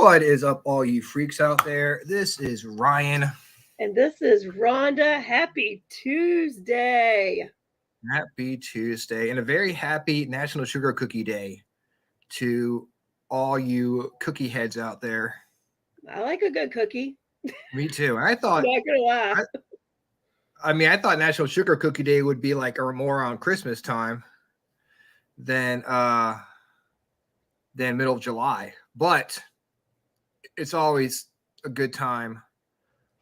What is up, all you freaks out there? This is Ryan. And this is Rhonda. Happy Tuesday. Happy Tuesday, and a very happy National Sugar Cookie Day to all you cookie heads out there. I like a good cookie. Me too. I I'm thought, not gonna lie. I thought National Sugar Cookie Day would be like or more on Christmas time than middle of July, but it's always a good time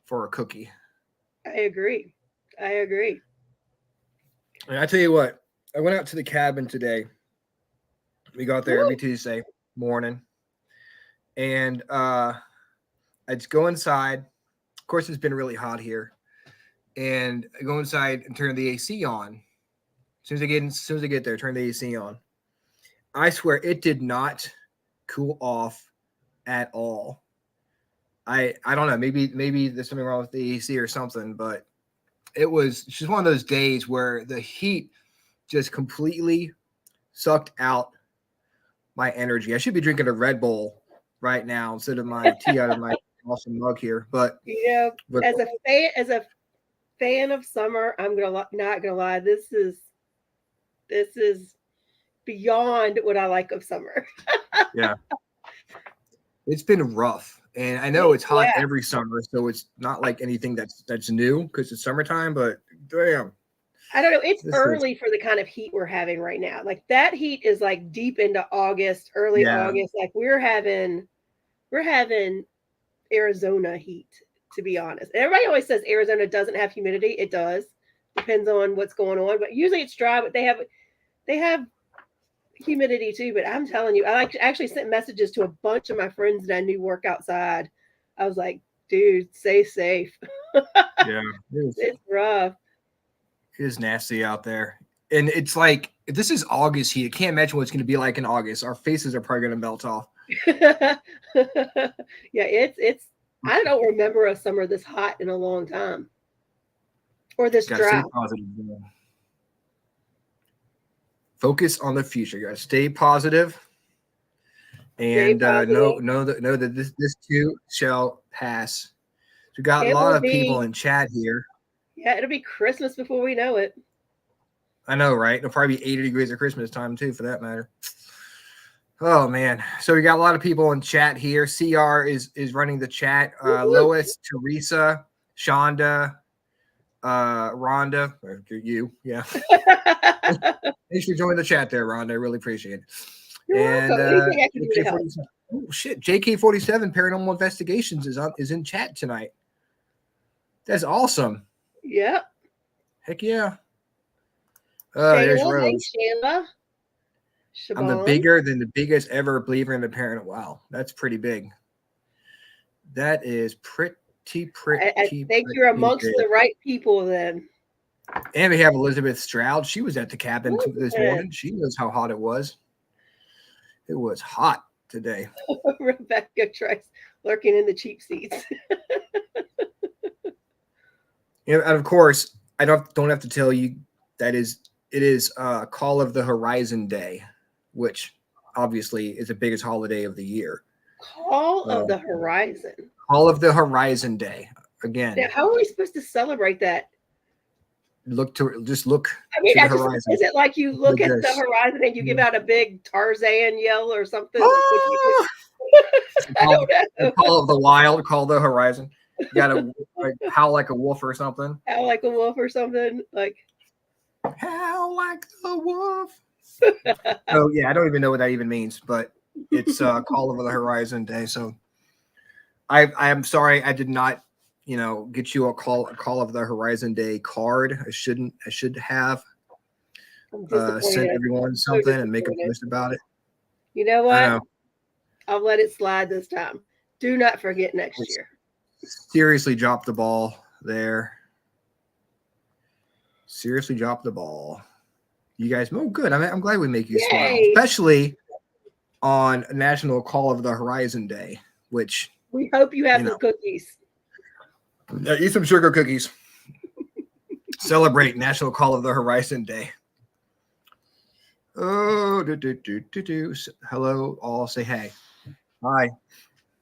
for a cookie. I agree. And I tell you what, I went out to the cabin today. We got there every Tuesday morning, and I'd go inside. Of course, it's been really hot here, and I go inside and turn the AC on. As soon as I get there, turn the AC on. I swear it did not cool off at all. I don't know. Maybe there's something wrong with the AC or something, but it was just one of those days where the heat just completely sucked out my energy. I should be drinking a Red Bull right now instead of my tea out of my awesome mug here. But as a fan of summer, I'm not gonna lie. This is beyond what I like of summer. yeah, it's been rough. And I know it's hot every summer, so it's not like anything that's new because it's summertime. But damn, I don't know. It's early for the kind of heat we're having right now. Like that heat is like deep into August, early August. Like we're having Arizona heat, to be honest. Everybody always says Arizona doesn't have humidity. It does. Depends on what's going on, but usually it's dry. But they have humidity too. But I'm telling you, I actually sent messages to a bunch of my friends that I knew work outside. I was like, dude, stay safe. Yeah, it's rough. It is nasty out there. And it's like, this is August heat. I can't imagine what it's going to be like in August. Our faces are probably going to melt off. Yeah, it's I don't remember a summer this hot in a long time. Or this dry. Focus on the future. You got to stay positive. And know that this too shall pass. So we got a lot of people in chat here. Yeah, it'll be Christmas before we know it. I know, right? It'll probably be 80 degrees at Christmas time too, for that matter. Oh man! So we got a lot of people in chat here. CR is running the chat. Lois, Teresa, Shonda, Rhonda, you, yeah. Thanks for joining the chat there, Rhonda. I really appreciate it. Oh shit! JK47 Paranormal Investigations is in chat tonight. That's awesome. Yeah. Heck yeah. There's Rose. Thanks, Shayla. I'm the bigger than the biggest ever believer in the paranormal. Wow, that's pretty big. That is pretty. I think you're amongst the right people then. And we have Elizabeth Stroud. She was at the cabin this morning. She knows how hot it was. It was hot today. Rebecca tries lurking in the cheap seats. And of course, I don't have to tell you that it is Call of the Horizon Day, which obviously is the biggest holiday of the year. Call of the Horizon. Call of the Horizon Day. Again. Now, how are we supposed to celebrate that? Look to the horizon. Is it like you look at the horizon and you give out a big Tarzan yell or something? I don't know. Call of the Wild, Call the Horizon. You gotta howl like a wolf or something. Howl like a wolf or something. Like howl like the wolf. Oh yeah, I don't even know what that even means, but it's Call of the Horizon Day. So I am sorry I did not get you a call of the Horizon Day card. I should have sent everyone something and make a post about it. You know what? I'll let it slide this time. Do not forget next year. Seriously, drop the ball there. Seriously, drop the ball. You guys, good. I'm glad we make you smile, especially on National Call of the Horizon Day, which we hope you have some cookies. Eat some sugar cookies. Celebrate National Call of the Horizon Day. Oh, hello, all. Say hey. Hi.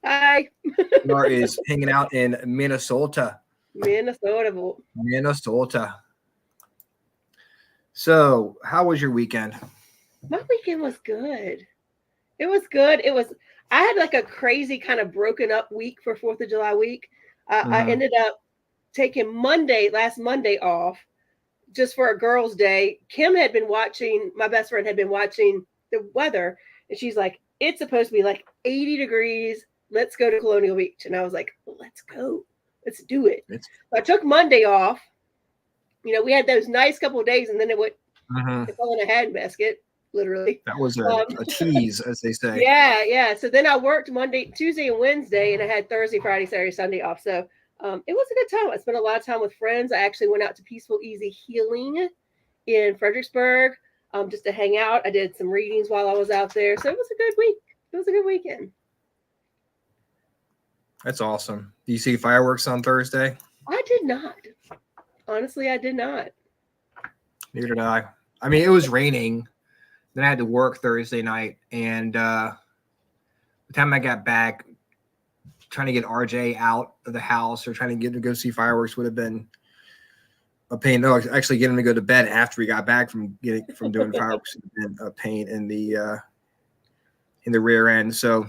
Hi, Star is hanging out in Minnesota. Minnesota. Minnesota. So, how was your weekend? My weekend was good. It was good. It was. I had like a crazy kind of broken up week for Fourth of July week. I Hmm. ended up taking last Monday off, just for a girls' day. Kim had been watching. My best friend had been watching the weather, and she's like, "It's supposed to be like 80 degrees. Let's go to Colonial Beach." And I was like, "Let's go. Let's do it." It's So I took Monday off. We had those nice couple of days, and then mhm. it fell in a handbasket, literally. That was Um, a tease, as they say. yeah, yeah. So then I worked Monday, Tuesday, and Wednesday, and I had Thursday, Friday, Saturday, Sunday off. So it was a good time. I spent a lot of time with friends. I actually went out to Peaceful Easy Healing in Fredericksburg, just to hang out. I did some readings while I was out there. So it was a good week. It was a good weekend. That's awesome. Do you see fireworks on Thursday? I did not. Honestly, I did not. Neither did I. I mean, it was raining. Then I had to work Thursday night, and the time I got back, trying to get RJ out of the house or trying to get him to go see fireworks would have been a pain. No, actually getting him to go to bed after we got back from doing fireworks would have been a pain in the rear end. So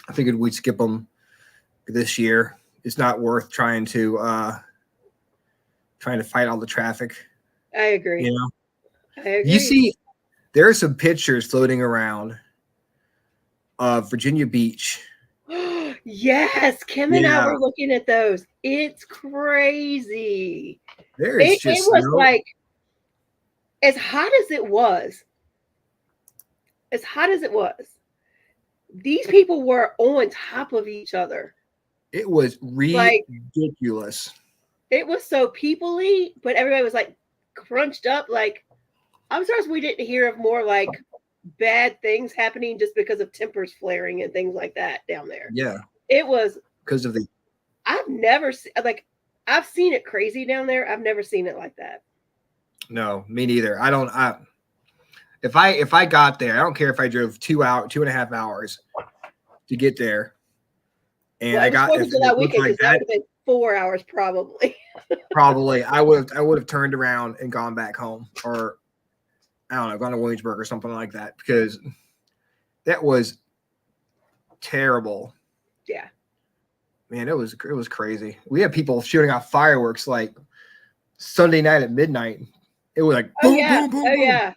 I figured we'd skip them this year. It's not worth trying to fight all the traffic. I agree. You know, I you agree. see, there are some pictures floating around of Virginia Beach. Yes, Kim and I Yeah, were looking at those. It's crazy. there is It just was no. like as hot as it was, as hot as it was, these people were on top of each other. It was Like ridiculous. it was so peoply, but everybody was like crunched up. Like I'm surprised we didn't hear of more like bad things happening just because of tempers flaring and things like that down there. Yeah, It was. because of the I've never like. I've seen it crazy down there. I've never seen it like that. no, me neither. I don't. If I got there, I don't care if I drove 2.5 hours to get there, and Well, it I was got Fourth if of it July looked weekend like because that that, would have been 4 hours probably. probably I would have turned around and gone back home, or I don't know, gone to Williamsburg or something like that, because that was terrible. Yeah. Man, it was crazy. We had people shooting off fireworks like Sunday night at midnight. It was like Oh boom, yeah. boom, boom, Oh boom. yeah.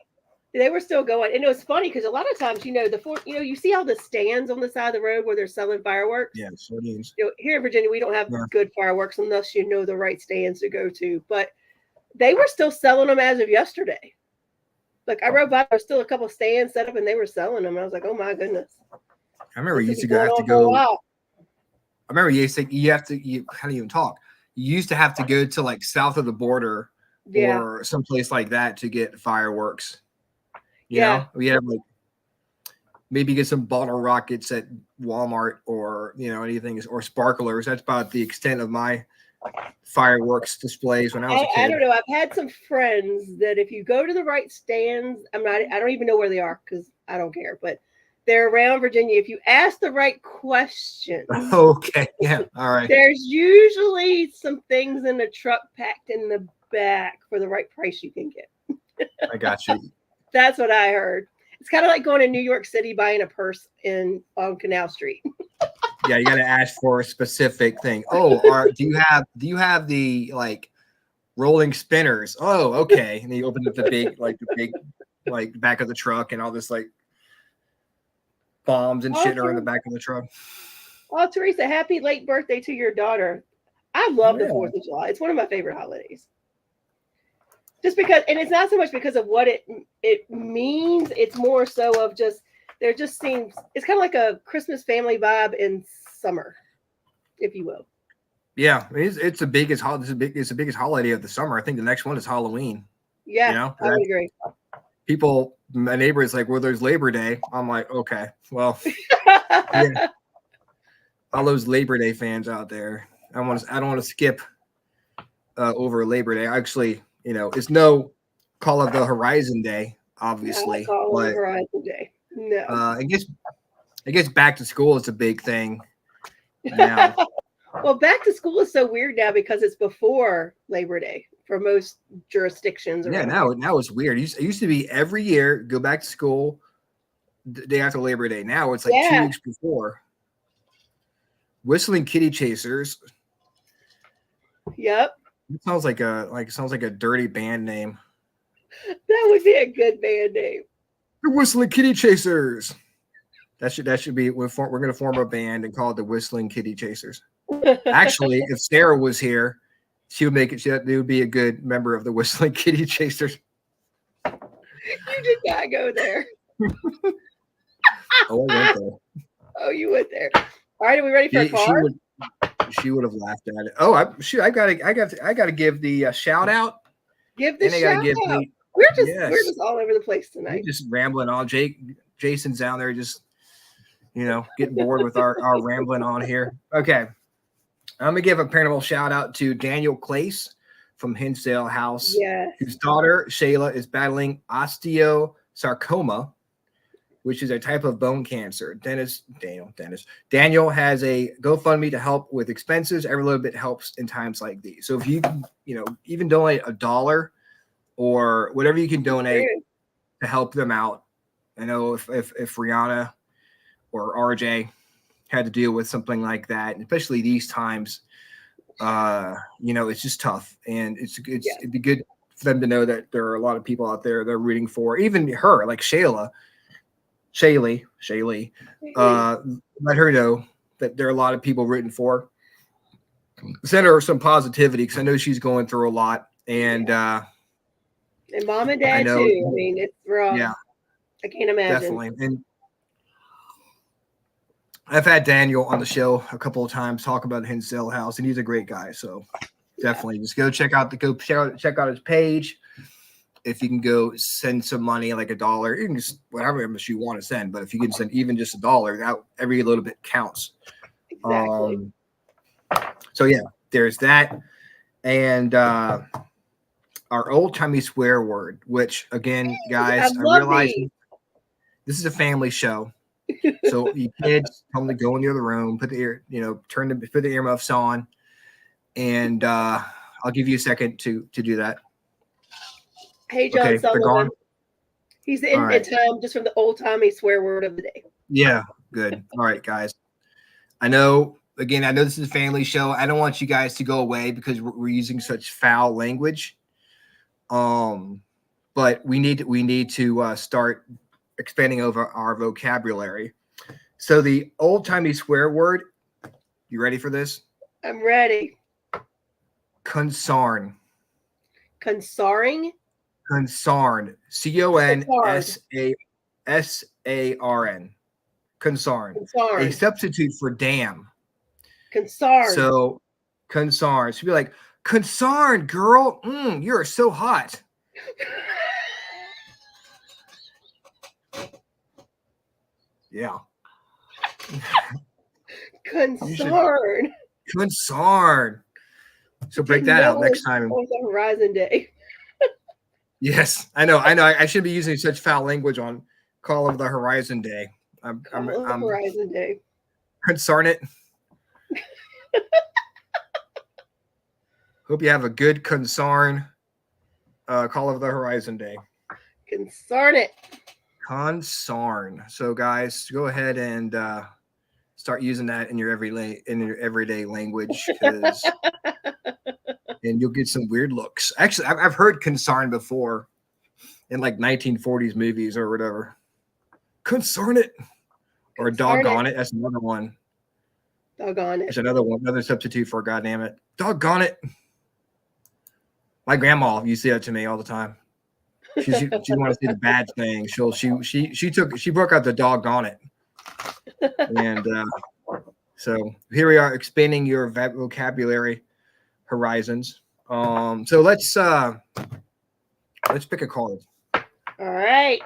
They were still going, and it was funny because a lot of times, you see all the stands on the side of the road where they're selling fireworks. Yeah, sardines. Here in Virginia, we don't have Yeah. good fireworks unless you know the right stands to go to. But they were still selling them as of yesterday. Like I rode by, there was still a couple stands set up, and they were selling them. I was like, oh my goodness, I remember this you will used be to going have to on for a go. while. I remember you used to you have to you how do you even talk? You used to have to go to like south of the border Yeah. or someplace like that to get fireworks. Yeah. We have like maybe get some bottle rockets at Walmart or anything or sparklers. That's about the extent of my fireworks displays when I was a I kid. don't know. I've had some friends that if you go to the right stands, I don't even know where they are because I don't care, but they're around Virginia. If you ask the right questions, Okay, yeah, all right. there's usually some things in the truck packed in the back for the right price you can get. I got you. That's what I heard. It's kind of like going to New York City buying a purse on Canal Street. Yeah, you got to ask for a specific thing. Oh, do you have the like rolling spinners? Oh, okay. And then you open up the big like back of the truck and all this like bombs and Oh, shit are in the back of the truck. oh, Teresa, happy late birthday to your daughter. I Oh, love the yeah. 4th of July. It's one of my favorite holidays. Just because, and it's not so much because of what it means. It's more so of just there just seems it's kind of like a Christmas family vibe in summer, if you will. Yeah, it's the biggest it's the biggest holiday of the summer. I think the next one is Halloween. Yeah, I would agree. My neighbor is like, well, there's Labor Day. I'm like, okay, well, yeah, all those Labor Day fans out there. I don't want to skip over Labor Day. Actually, it's no Call of the Horizon Day, Not obviously, Call of the but Horizon Day. No. I I guess back to school is a big thing now. Well, back to school is so weird now because it's before Labor Day for most jurisdictions Yeah, around here. now it's weird. It used to be every year go back to school the day after Labor Day. Now it's like 2 Yeah. weeks before. Whistling Kitty Chasers. Yep. It sounds like a dirty band name. That would be a good band name. The Whistling Kitty Chasers. That should be we're going to form a band and call it the Whistling Kitty Chasers. Actually, if Sarah was here, she would make it. It would be a good member of the Whistling Kitty Chasers. You did not go there. Oh, I went there. Oh, you went there. All right, are we ready for a card? She would have laughed at it. Oh, I gotta give the shout out. Give the shout out. We're just all over the place tonight. We're just rambling on. Jason's down there just getting bored with our rambling on here. Okay. I'm gonna give a paranormal shout out to Daniel Clace from Hinsdale House, whose daughter Shayla is battling osteosarcoma, which is a type of bone cancer. Daniel has a GoFundMe to help with expenses. Every little bit helps in times like these. So if you can, even donate $1 or whatever you can donate to help them out. I know if Rihanna or RJ had to deal with something like that, and especially these times, it's just tough, and it'd be good for them to know that there are a lot of people out there they're rooting for, even her, like Shaylee. Let her know that there are a lot of people rooting for her. Send her some positivity because I know she's going through a lot, and mom and dad too. I mean, it's rough. Yeah, I can't imagine. Definitely. And I've had Daniel on the show a couple of times talk about Hinsdale House, and he's a great guy. So definitely just go check out his page. If you can go send some money, like $1, you can just whatever much you want to send. But if you can send even just $1, that every little bit counts. Exactly. So yeah, there's that, and our old timey swear word, which again, guys, I realize this is a family show. So you kids tell them to go in the other room, put the earmuffs on, and I'll give you a second to do that. Hey, John Sullivan. He's in time just from the old timey swear word of the day. Yeah, good. All right, guys. I know this is a family show. I don't want you guys to go away because we're using such foul language. But we need to start expanding over our vocabulary. So the old timey swear word. You ready for this? I'm ready. Consarn. Consarring. Consarn. CONSASARN. Consarn. A substitute for damn. Consarn. So consarn. So be like, consarn, girl. You're so hot. Yeah. Consarn. Consarn. So break that out next time. On the Horizon Day. Yes, I know. I shouldn't be using such foul language on Call of the Horizon Day. I'm Horizon Day. Consarn it. Hope you have a good consarn Call of the Horizon Day. Consarn it. Consarn. So guys, go ahead and start using that in your everyday language, and you'll get some weird looks. Actually, I've heard consarn before in like 1940s movies or whatever. Consarn it. Or doggone it. That's another one. Doggone it. There's another one, another substitute for goddamn it. Doggone it. My grandma used to say that to me all the time. She wanted to see the bad thing. She broke out the doggone it. And so here we are expanding your vocabulary horizons. So let's pick a card. All right.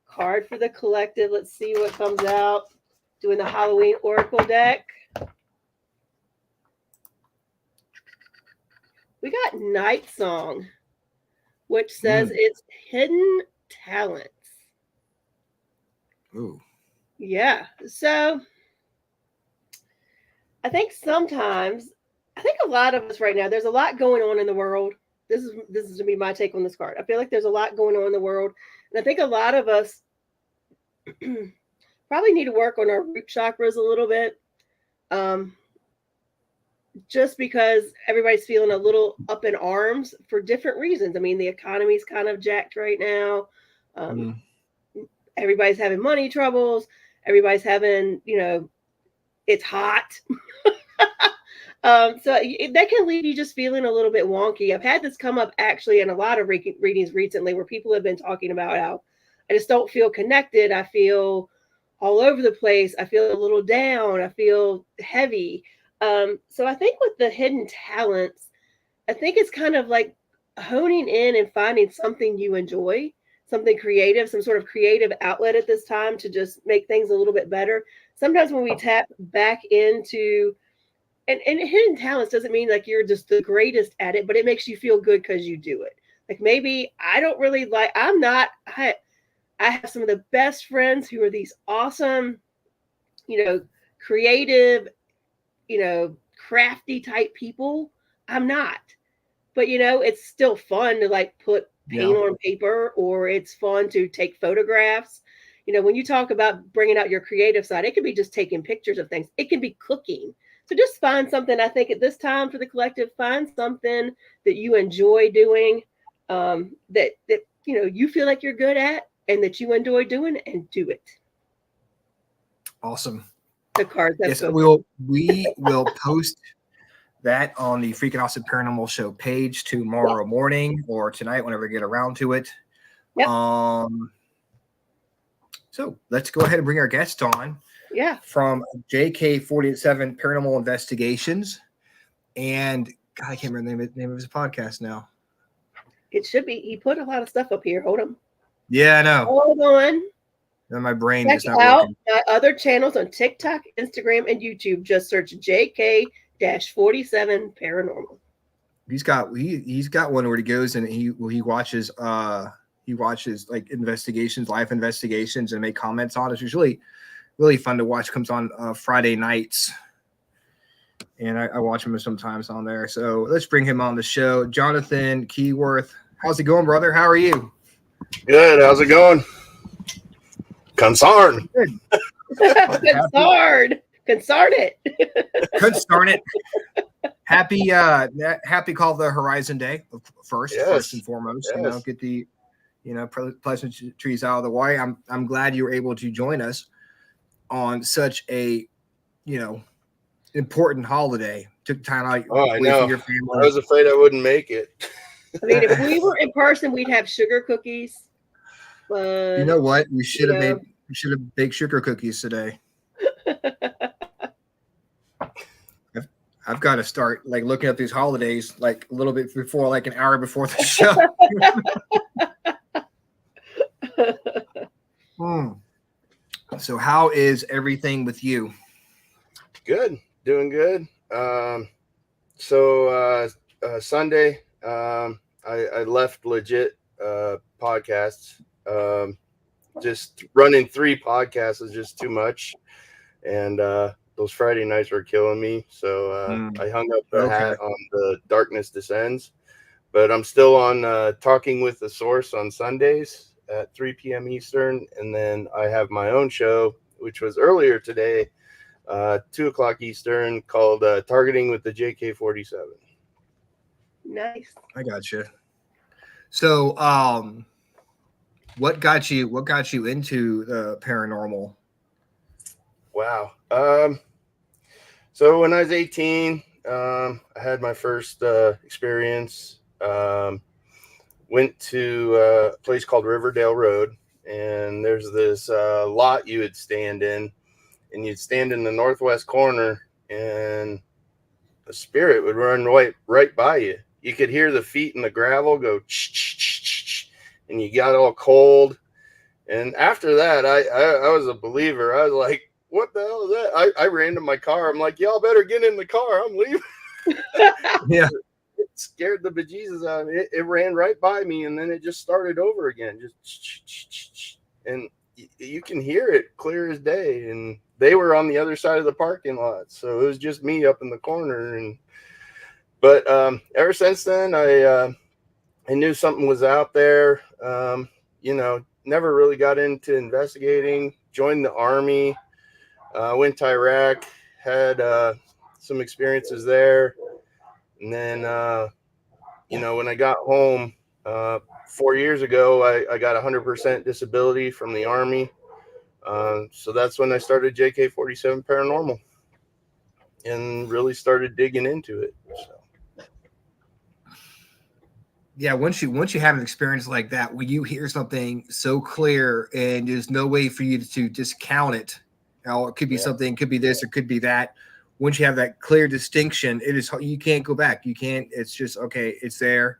Card for the collective. Let's see what comes out. Doing the Halloween Oracle deck. We got Night Song, which says it's hidden talents. Ooh. Yeah. So I think a lot of us right now, there's a lot going on in the world. This is to be my take on this card. I feel like there's a lot going on in the world. And I think a lot of us probably need to work on our root chakras a little bit. Um, just because everybody's feeling a little up in arms for different reasons. I mean, the economy's kind of jacked right now. Um, Mm. Everybody's having money troubles. Everybody's having, it's hot. So that can leave you just feeling a little bit wonky. I've had this come up actually in a lot of readings recently where people have been talking about how I just don't feel connected. I feel all over the place. I feel a little down. I feel heavy. So I think with the hidden talents, I think it's kind of like honing in and finding something you enjoy, something creative, some sort of creative outlet at this time to just make things a little bit better. Sometimes when we tap back into and hidden talents doesn't mean like you're just the greatest at it, but it makes you feel good because you do it. Like maybe I don't really like I'm not I have some of the best friends who are these awesome, you know, creative, crafty type people. I'm not. But it's still fun to like put Yeah. paint on paper, or it's fun to take photographs. When you talk about bringing out your creative side, it could be just taking pictures of things. It can be cooking. So just find something. I think at this time for the collective, find something that you enjoy doing, that you feel like you're good at and that you enjoy doing, and do it. Awesome. The cards have Yes, spoken. we will post that on the Freakin' Awesome Paranormal Show page tomorrow morning or tonight, whenever we get around to it. Yep. So let's go ahead and bring our guest on. Yeah. From JK47 Paranormal Investigations. And God, I can't remember the name of his podcast now. It should be. He put a lot of stuff up here. Hold on. Yeah, I know. Hold on. And my brain Check is not out working. my other channels on TikTok, Instagram, and YouTube. Just search JK-47 Paranormal. He's got one where he goes and he watches like investigations, life investigations, and make comments on it. It's really fun to watch. Comes on Friday nights, and I watch him sometimes on there. So let's bring him on the show. Jonathan Keyworth, how's it going, brother? How are you? Good. How's it going? Concern. Good. Concern it. Concern it. Happy Call of the Horizon Day first and foremost. Yes. Get the pleasantries out of the way. I'm glad you were able to join us on such a important holiday. Took time out away from your family. I was afraid I wouldn't make it. I mean, if we were in person, we'd have sugar cookies. But you know what? We should have baked sugar cookies today. I've got to start like looking at these holidays like a little bit before, like an hour before the show. So how is everything with you? Good. Doing good. So Sunday, I left legit podcasts. Just running 3 podcasts is just too much. And those Friday nights were killing me. So I hung up the hat on the Darkness Descends. But I'm still on Talking with the Source on Sundays at 3 p.m. Eastern. And then I have my own show, which was earlier today, 2 o'clock Eastern, called Targeting with the JK47. Nice. I got you. So what got you into the paranormal? Wow. So when I was 18, I had my first experience. Went to a place called Riverdale Road, and there's this lot you would stand in, and you'd stand in the northwest corner, and a spirit would run right by you. You could hear the feet in the gravel go, and you got all cold. And after that, I was a believer. I was like, what the hell is that? I ran to my car. I'm like, y'all better get in the car. I'm leaving. Yeah. It scared the bejesus out of me. It ran right by me, and then it just started over again. And you can hear it clear as day. And they were on the other side of the parking lot, so it was just me up in the corner. But ever since then, I knew something was out there. Never really got into investigating. Joined the Army. Went to Iraq. Had some experiences there, and then when I got home 4 years ago, I got 100% disability from the Army. So that's when I started JK47 Paranormal and really started digging into it. So. Yeah, once you have an experience like that, when you hear something so clear and there's no way for you to discount it, it could be something, could be this, or could be that. Once you have that clear distinction, it is, you can't go back. You can't. It's just okay. It's there,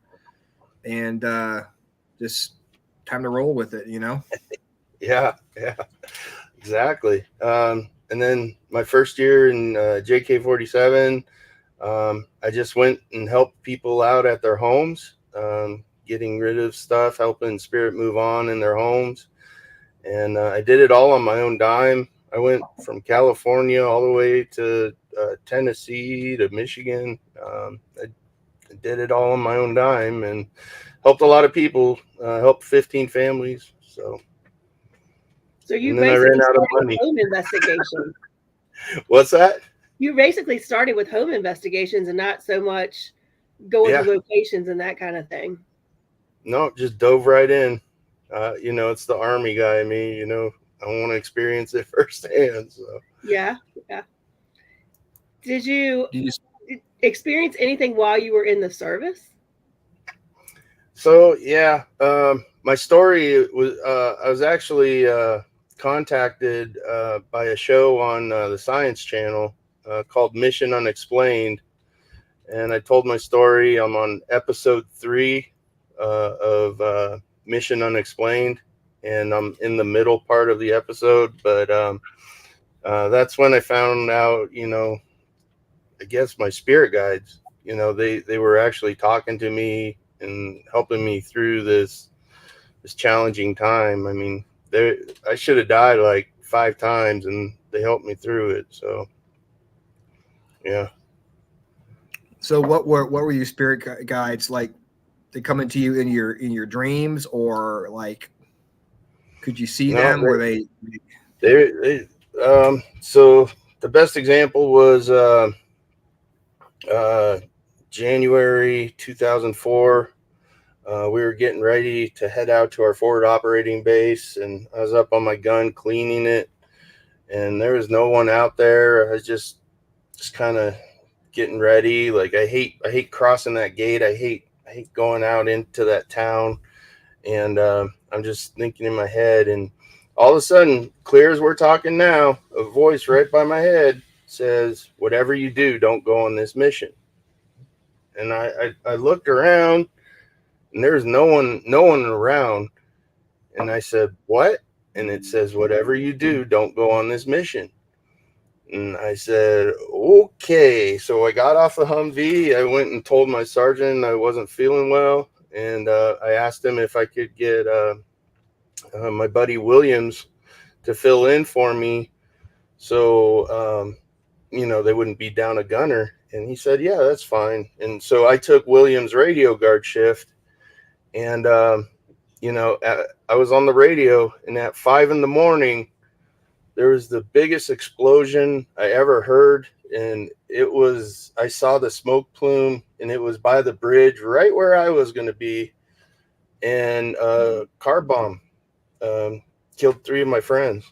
and just time to roll with it. Yeah, exactly. And then my first year in JK47, I just went and helped people out at their homes, getting rid of stuff, helping spirit move on in their homes. And I did it all on my own dime. I went from California all the way to Tennessee to Michigan. I did it all on my own dime and helped a lot of people, helped 15 families. So you and then I ran out of started money. Home investigation. What's that? You basically started with home investigations and not so much going to locations and that kind of thing. No, just dove right in. It's the Army guy in me. I want to experience it firsthand. So yeah. Did you experience anything while you were in the service? So yeah, my story was I was actually contacted by a show on the Science Channel called Mission Unexplained, and I told my story. I'm on episode 3 of Mission Unexplained, and I'm in the middle part of the episode. But that's when I found out, I guess my spirit guides, they were actually talking to me and helping me through this challenging time. I mean, I should have died like 5 times, and they helped me through it. So, yeah. So what were your spirit guides like? They come into you in your dreams, or like, could you see them? Were they? So the best example was January 2004. We were getting ready to head out to our forward operating base, and I was up on my gun cleaning it, and there was no one out there. I was just kind of getting ready. Like I hate crossing that gate. I hate going out into that town, and I'm just thinking in my head, and all of a sudden, clear as we're talking now, a voice right by my head says, "Whatever you do, don't go on this mission." And I looked around, and there's no one around. And I said, "What?" And it says, "Whatever you do, don't go on this mission." And I said, "Okay." So I got off the Humvee. I went and told my sergeant I wasn't feeling well. And I asked him if I could get my buddy Williams to fill in for me, so they wouldn't be down a gunner. And he said, "Yeah, that's fine." And so I took Williams' radio guard shift, and I was on the radio, and at 5 a.m, there was the biggest explosion I ever heard, and I saw the smoke plume, and it was by the bridge right where I was going to be, and a car bomb killed 3 of my friends.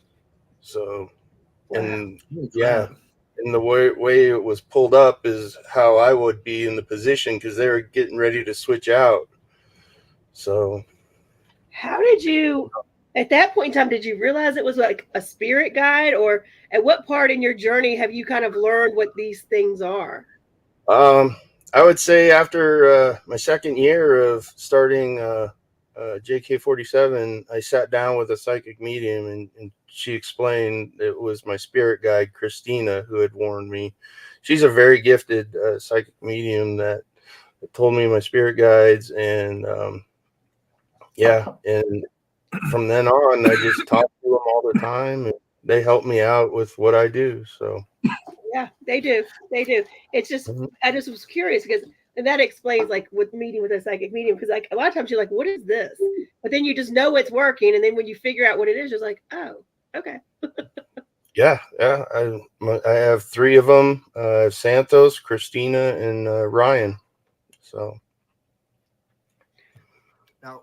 So, and yeah, and the way it was pulled up is how I would be in the position, because they were getting ready to switch out. So, how did you, at that point in time, did you realize it was like a spirit guide, or at what part in your journey have you kind of learned what these things are? I would say after my second year of starting JK47, I sat down with a psychic medium, and she explained it was my spirit guide, Christina, who had warned me. She's a very gifted psychic medium that told me my spirit guides, and and from then on, I just talk to them all the time, and they help me out with what I do. So Yeah, they do. They do. It's just mhm. I just was curious because and that explains like with meeting with a psychic medium because like a lot of times you're like, what is this? But then you just know it's working, and then when you figure out what it is, you're like, oh, okay. Yeah. I have three of them: Santos, Christina, and Ryan. So Now,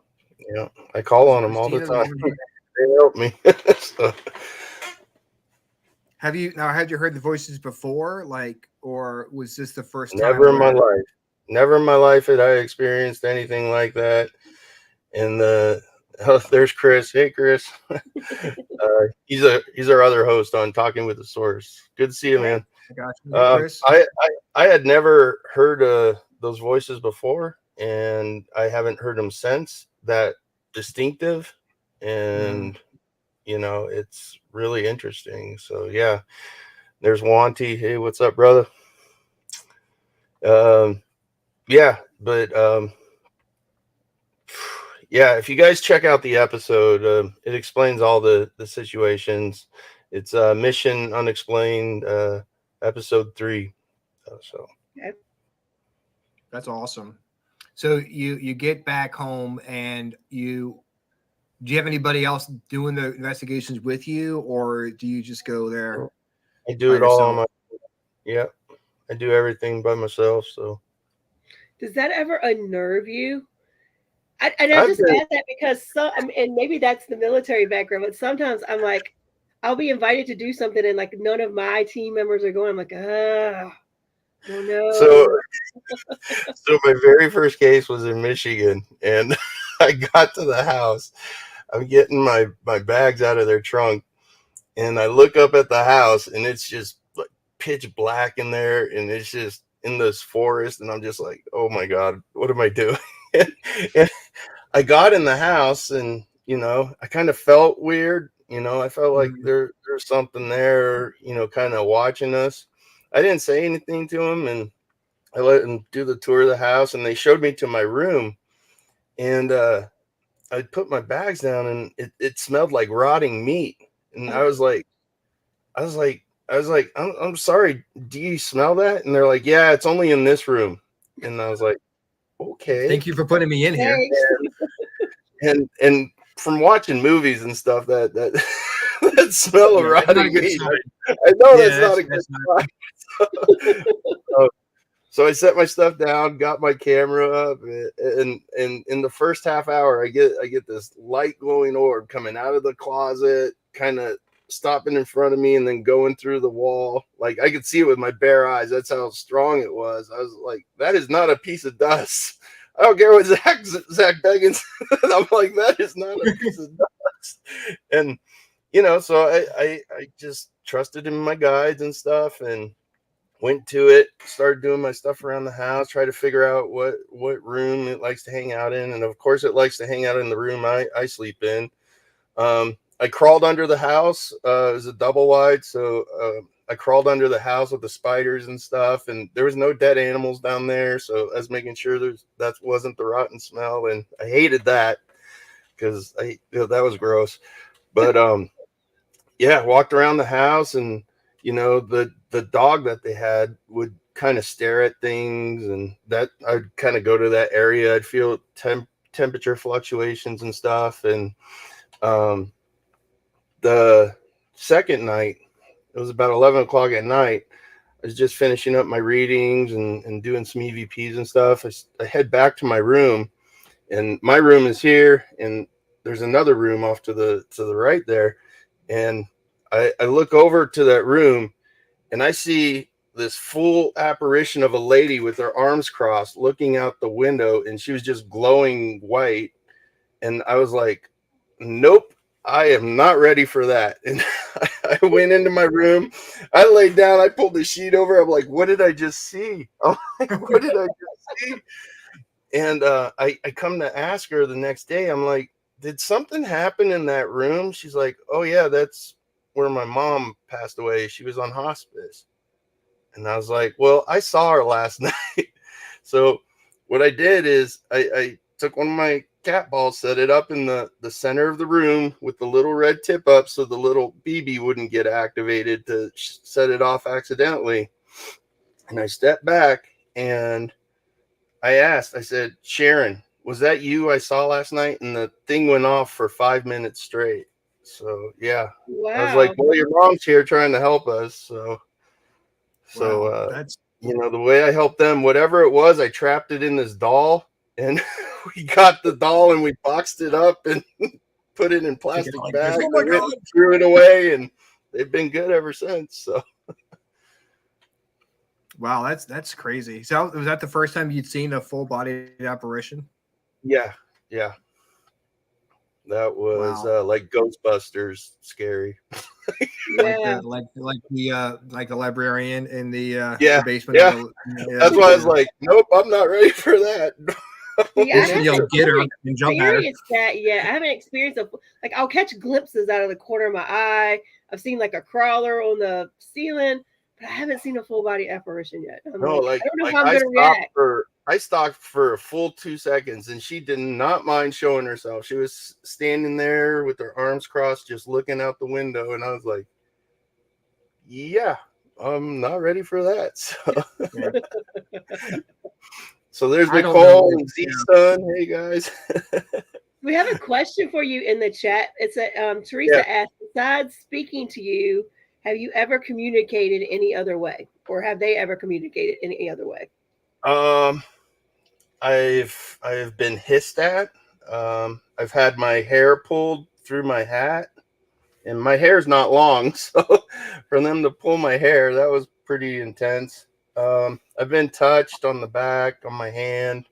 yeah, I call is on them all the Christina the time. one? They help me. So, Have you now? Had you heard the voices before, like, or was this the first time never in my where? life, never in my life had I experienced anything like that. And there's Chris. Hey, Chris. He's our other host on Talking with the Source. Good to see you, Hey, man. I got you. Hey, Um, Chris. I, I had never heard those voices before, and I haven't heard them since. That distinctive, Mm. and it's really interesting. So yeah, there's Wanty. Hey, what's up, brother? Um, yeah, but yeah, if you guys check out the episode, it explains all the situations. It's Mission Unexplained, episode 3. So okay. That's awesome. So you get back home and do you have anybody else doing the investigations with you, or do you just go there I do by it all on yourself? my. Yeah, I do everything by myself. So Does that ever unnerve you? And I I've just been add that because some, and maybe that's the military background, but sometimes I'm like, I'll be invited to do something and like none of my team members are going. I'm like, ah, I don't so know. so my very first case was in Michigan, and I got to the house. I'm getting my bags out of their trunk, and I look up at the house, and it's just like pitch black in there, and it's just in this forest, and I'm just like, oh my god, what am I doing? And I got in the house, and I kind of felt weird. I felt like Mhm. there's something there, kind of watching us. I didn't say anything to him, and I let them do the tour of the house, and they showed me to my room, and I put my bags down, and it smelled like rotting meat, and Oh, I was like, I'm sorry, do you smell that? And they're like, yeah, it's only in this room, and I was like, okay, Thank you for putting me in here. thanks. and from watching movies and stuff, that that smell of Yeah, that's not a rotting good meat, sign. I know Yeah, that's not a good that's not. sign. So I set my stuff down, got my camera up, and in the first half hour, I get this light glowing orb coming out of the closet, kind of stopping in front of me, and then going through the wall. Like I could see it with my bare eyes. That's how strong it was. I was like, that is not a piece of dust. I don't care what Zach Beggins. I'm like, that is not a piece of dust. And so I just trusted in my guides and stuff, and went to it, started doing my stuff around the house, try to figure out what room it likes to hang out in, and of course it likes to hang out in the room I sleep in. I crawled under the house. It was a double wide, so I crawled under the house with the spiders and stuff, and there was no dead animals down there, so I was making sure that wasn't the rotten smell, and I hated that because that was gross. But yeah, walked around the house, and the dog that they had would kind of stare at things, and that I'd kind of go to that area. I'd feel temperature fluctuations and stuff. And um, the second night, it was about 11 o'clock at night. I was just finishing up my readings and doing some EVPs and stuff. I head back to my room, and my room is here, and there's another room off to the right there. And I look over to that room, and I see this full apparition of a lady with her arms crossed looking out the window, and she was just glowing white. And I was like, nope, I am not ready for that. And I went into my room, I laid down, I pulled the sheet over. I'm like, what did I just see? I'm like, what did I just see? And I come to ask her the next day, I'm like, did something happen in that room? She's like, oh, yeah, that's where my mom passed away. She was on hospice. And I was like, well, I saw her last night. So what I did is I took one of my cat ball, set it up in the center of the room with the little red tip up so the little BB wouldn't get activated to set it off accidentally. And I stepped back and I said, Sharon, was that you I saw last night? And the thing went off for 5 minutes straight. So yeah, I was like, Wow. well, your mom's here trying to help us. So Wow, that's the way I helped them, whatever it was, I trapped it in this doll, and we got the doll and we boxed it up and put it in plastic like this. bags. Oh my I went God. and threw it away, and they've been good ever since. So Wow, that's crazy. So was that the first time you'd seen a full body apparition? yeah, that was Wow. like Ghostbusters scary. Yeah. Like the librarian in the Yeah, basement. yeah. Of the, That's why I was like, nope, I'm not ready for that. See, I You know, haven't get her and jump at her. experienced that yet. I haven't experienced like I'll catch glimpses out of the corner of my eye. I've seen like a crawler on the ceiling, but I haven't seen a full body apparition yet. I'm No, like, I don't know how I'm I gonna react. stopped for a full 2 seconds, and she did not mind showing herself. She was standing there with her arms crossed, just looking out the window, and I was like, "Yeah, I'm not ready for that." So there's I don't Nicole know. and Z-Sun. Hey guys. We have a question for you in the chat. It's a Teresa asked, besides speaking to you, have you ever communicated any other way? Or have they ever communicated any other way? I've been hissed at. I've had my hair pulled through my hat, and my hair's not long, so for them to pull my hair, that was pretty intense. I've been touched on the back, on my hand,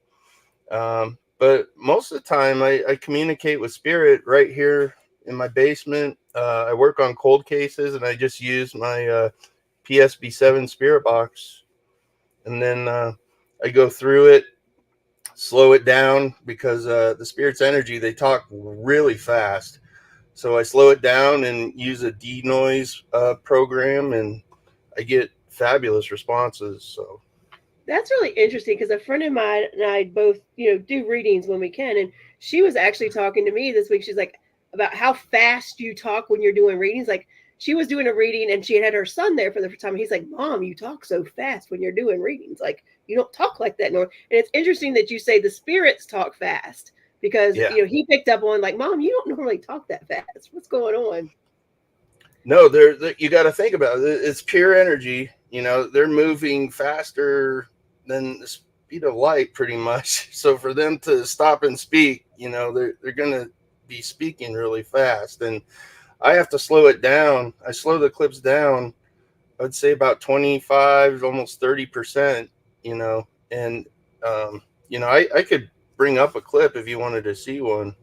but most of the time I communicate with spirit right here in my basement. I work on cold cases, and I just use my PSB7 spirit box, and then I go through it, slow it down, because the spirit's energy, they talk really fast. So I slow it down and use a denoise program, and I get fabulous responses. So That's really interesting because a friend of mine and I both, do readings when we can. And she was actually talking to me this week. She's like, about how fast you talk when you're doing readings. Like, she was doing a reading and she had her son there for the first time. He's like, Mom, you talk so fast when you're doing readings. Like, you don't talk like that. And it's interesting that you say the spirits talk fast because, yeah, he picked up on like, Mom, you don't normally talk that fast. What's going on? no, you got to think about it. It's pure energy. They're moving faster than the speed of light, pretty much. So for them to stop and speak, they're gonna be speaking really fast, and I have to slow it down. I slow the clips down, I'd say about 25, almost 30%, and, I could bring up a clip if you wanted to see one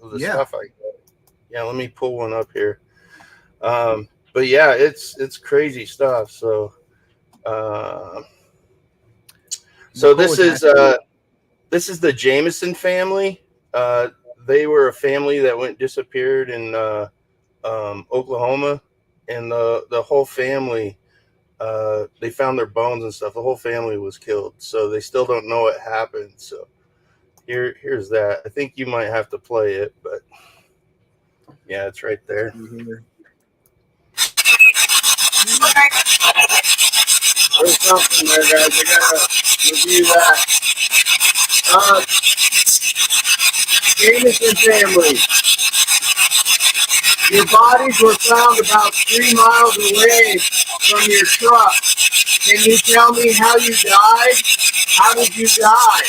of the stuff I got. Yeah, let me pull one up here. But yeah, it's crazy stuff. So, this is the Jameson family. They were a family that disappeared in Oklahoma, and the whole family, they found their bones and stuff. The whole family was killed, so they still don't know what happened. So here's that. I think you might have to play it, but yeah, it's right there. There's something there, guys. I gotta review that. Jameson family. Your bodies were found about 3 miles away from your truck. Can you tell me how you died? How did you die?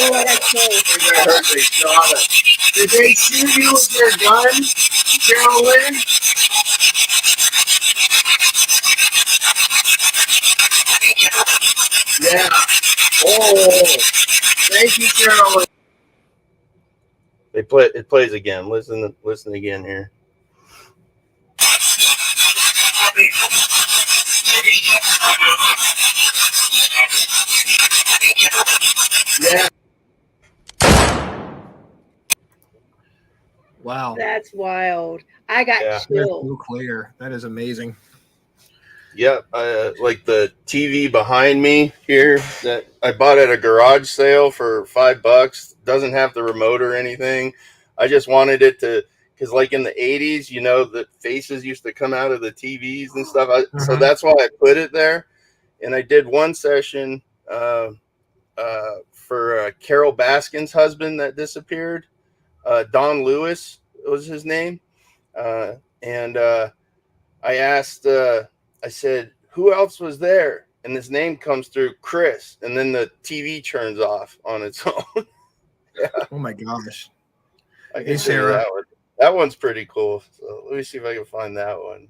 Oh, that's cool. I heard they shot us. Did they shoot you with their gun, Carolyn? Yeah. Oh, thank you, Carolyn. It plays again. Listen again here. Yeah. Wow. That's wild. I got Yeah. That's chills. so clear. That is amazing. Yep, like the TV behind me here that I bought at a garage sale for $5. Doesn't have the remote or anything. I just wanted it to, because like in the '80s, you know, the faces used to come out of the TVs and stuff. So Mhm. that's why I put it there. And I did one session for Carol Baskin's husband that disappeared. Don Lewis was his name, and I asked, I said, who else was there? And his name comes through, Chris. And then the TV turns off on its own. Yeah, Oh my gosh. I Hey, can show you Sarah. that one. That one's pretty cool. So let me see if I can find that one.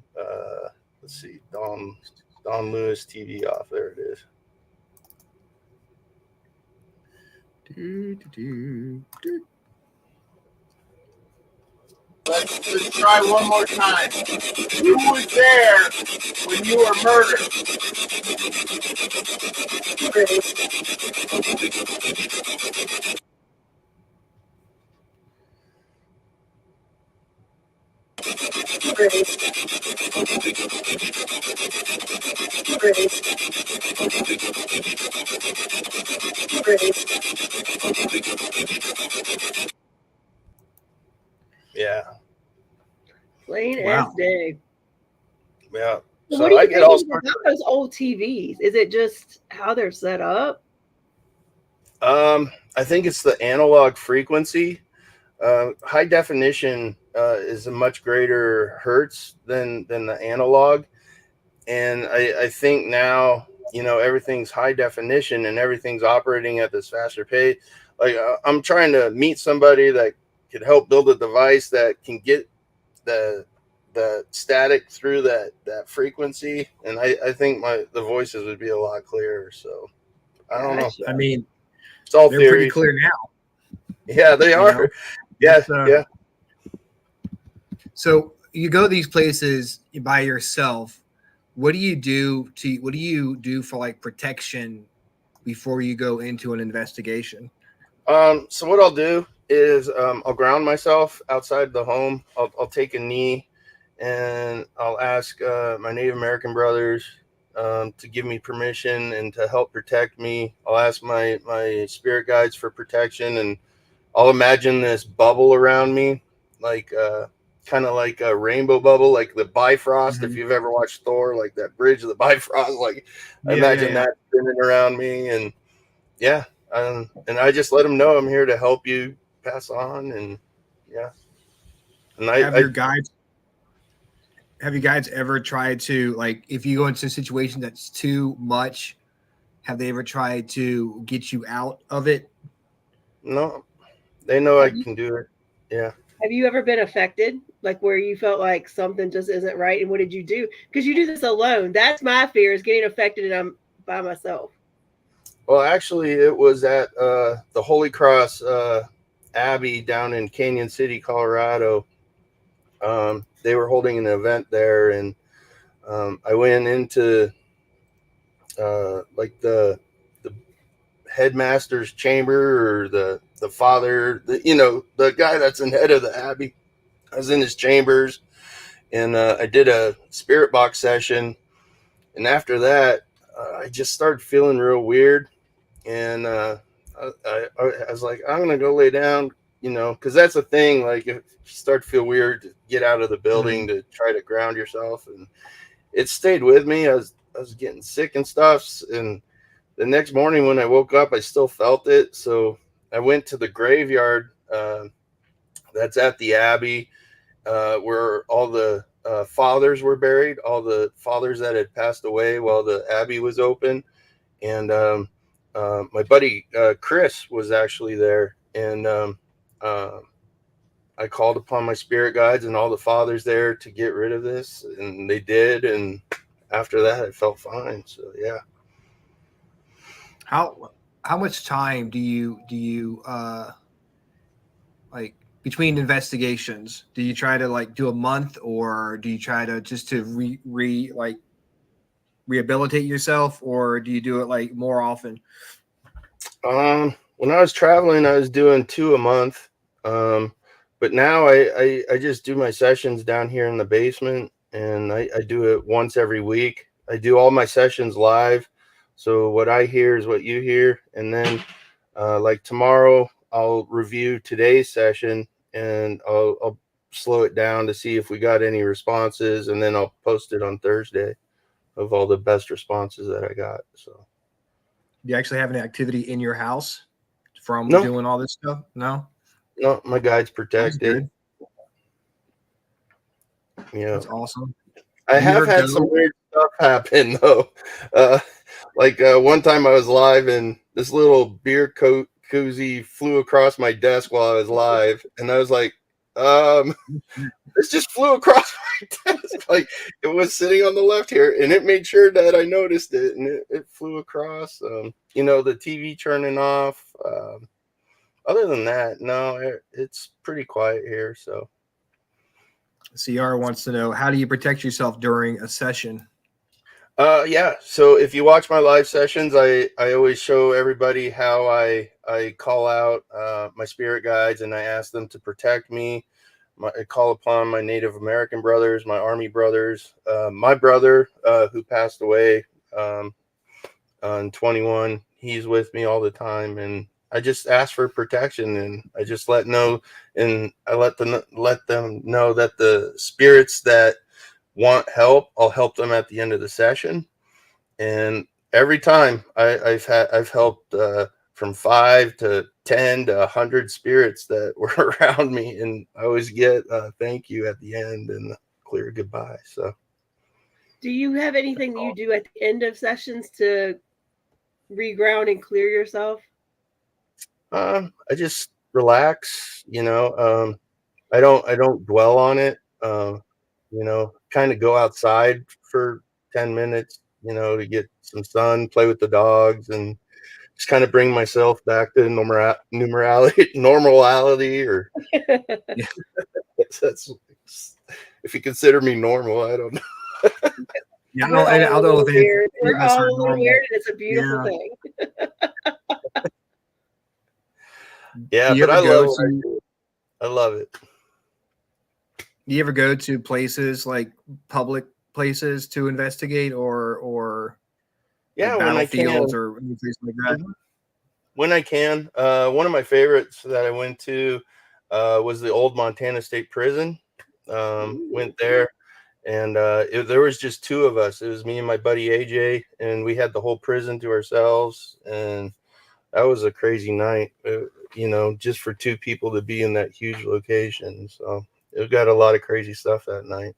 Let's see. Don Lewis TV off. There it is. Let's just try one more time. Who was there when you were murdered? Yeah. Plain as Wow. day. Yeah. So So what do I you get all think sorts about those old TVs? Is it just how they're set up? I think it's the analog frequency. High definition is a much greater hertz than the analog. And I think now, you know, everything's high definition and everything's operating at this faster pace. Like I'm trying to meet somebody that could help build a device that can get the static through that frequency. And I think the voices would be a lot clearer. So I don't know. Gotcha. I mean, It's all they're pretty theory. clear now. Yeah, they You are. know? Yeah, It's, yeah. So you go these places by yourself. What do you do for like protection before you go into an investigation? So what I'll do is I'll ground myself outside the home. I'll take a knee, and I'll ask my Native American brothers to give me permission and to help protect me. I'll ask my spirit guides for protection, and I'll imagine this bubble around me, like kind of like a rainbow bubble, like the Bifrost. If Mhm. you've ever watched Thor, like that bridge of the Bifrost, like I imagine that spinning around me, and yeah, and I just let them know I'm here to help you pass on, and yeah, and Have your guides have you guys ever tried to, like, if you go into a situation that's too much, have they ever tried to get you out of it? no, they know I Have you can do it. Yeah. have you ever been affected? Like where you felt like something just isn't right? And what did you do? Because you do this alone. That's my fear, is getting affected and I'm by myself. Well, actually, it was at the Holy Cross Abbey down in Canyon City, Colorado. They were holding an event there, and I went into like the headmaster's chamber, or the father, you know, the guy that's in head of the abbey. I was in his chambers, and I did a spirit box session, and after that, I just started feeling real weird, and I was like, I'm gonna go lay down, you know, because that's a thing. Like if you start to feel weird, to get out of the building to try to ground yourself, and it stayed with me. I was getting sick and stuff, and the next morning when I woke up, I still felt it. So I went to the graveyard that's at the Abbey, where all the fathers were buried, all the fathers that had passed away while the Abbey was open. And my buddy Chris was actually there. And I called upon my spirit guides and all the fathers there to get rid of this. And they did. And after that, I felt fine. So, yeah. How much time do you like between investigations? Do you try to like do a month, or do you try to just to rehabilitate yourself, or do you do it like more often? When I was traveling, I was doing 2 a month. but now I just do my sessions down here in the basement, and I do it once every week. I do all my sessions live. So what I hear is what you hear. And then like tomorrow, I'll review today's session, and I'll slow it down to see if we got any responses. And then I'll post it on Thursday of all the best responses that I got. So Do you actually have any activity in your house from No. doing all this stuff? No? no, my guide's That's protected. good. Yeah. That's awesome. I Do you have ever had go- some weird stuff happen though. Like one time I was live and this little beer koozie flew across my desk while I was live, and I was like, this just flew across my desk. Like it was sitting on the left here, and it made sure that I noticed it, and it flew across. The TV turning off. Other than that, no, it's pretty quiet here. So. CR wants to know, how do you protect yourself during a session? Yeah. So if you watch my live sessions, I always show everybody how I call out my spirit guides, and I ask them to protect me. I call upon my Native American brothers, my Army brothers, my brother who passed away on 21. He's with me all the time, and I just ask for protection, and I just let them know that the spirits that want help, I'll help them at the end of the session. And every time I've helped from 5 to 10 to 100 spirits that were around me, and I always get thank you at the end and clear goodbye. So Do you have anything that you do at the end of sessions to reground and clear yourself? I just relax, I don't dwell on it. Kind of go outside for 10 minutes, to get some sun, play with the dogs, and just kind of bring myself back to normality, or that's, if you consider me normal, I don't know. Yeah, We're all I don't know a if little weird. any We're of us all are a little normal. weird, and it's a beautiful Yeah. thing. Yeah, Do you but ever I go love what I to- do. I love it. Do you ever go to places like public places to investigate, or Yeah, like when I can. battlefields or anything like that? When I can. One of my favorites that I went to was the old Montana State Prison. Went there, and there was just two of us. It was me and my buddy AJ, and we had the whole prison to ourselves. And that was a crazy night, just for two people to be in that huge location. So it got a lot of crazy stuff that night.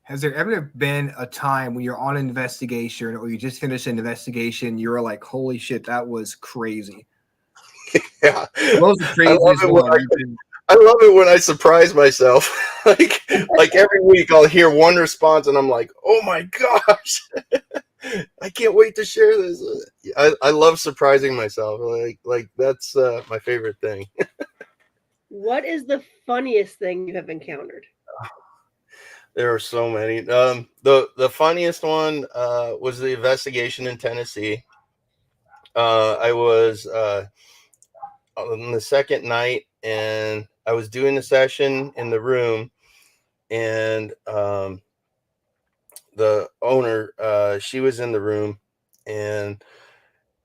Has there ever been a time when you're on an investigation or you just finished an investigation, you were like, holy shit, that was crazy? Yeah, What was the craziest one? I love it when I surprise myself. like every week I'll hear one response and I'm like, oh my gosh, I can't wait to share this. I love surprising myself. Like that's my favorite thing. What is the funniest thing you have encountered? There are so many. The funniest one was the investigation in Tennessee. I was on the second night, and I was doing the session in the room, and the owner, she was in the room, and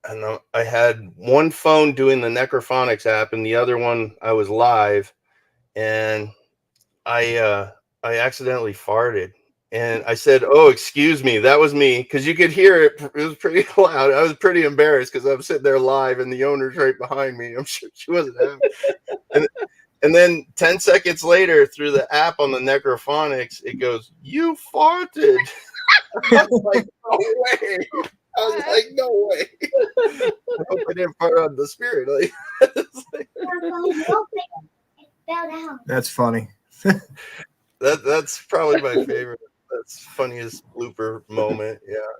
I had one phone doing the necrophonics app, and the other one I was live, and I accidentally farted. And I said, "Oh, excuse me, that was me," because you could hear it. It was pretty loud. I was pretty embarrassed because I'm sitting there live, and the owner's right behind me. I'm sure she wasn't happy. And then 10 seconds later, through the app on the necrophonics, it goes, "You farted." I was like, "No way!" I was like, "No way!" I hope I didn't fart on the spirit. That's funny. That's probably my favorite. That's funniest blooper moment. Yeah.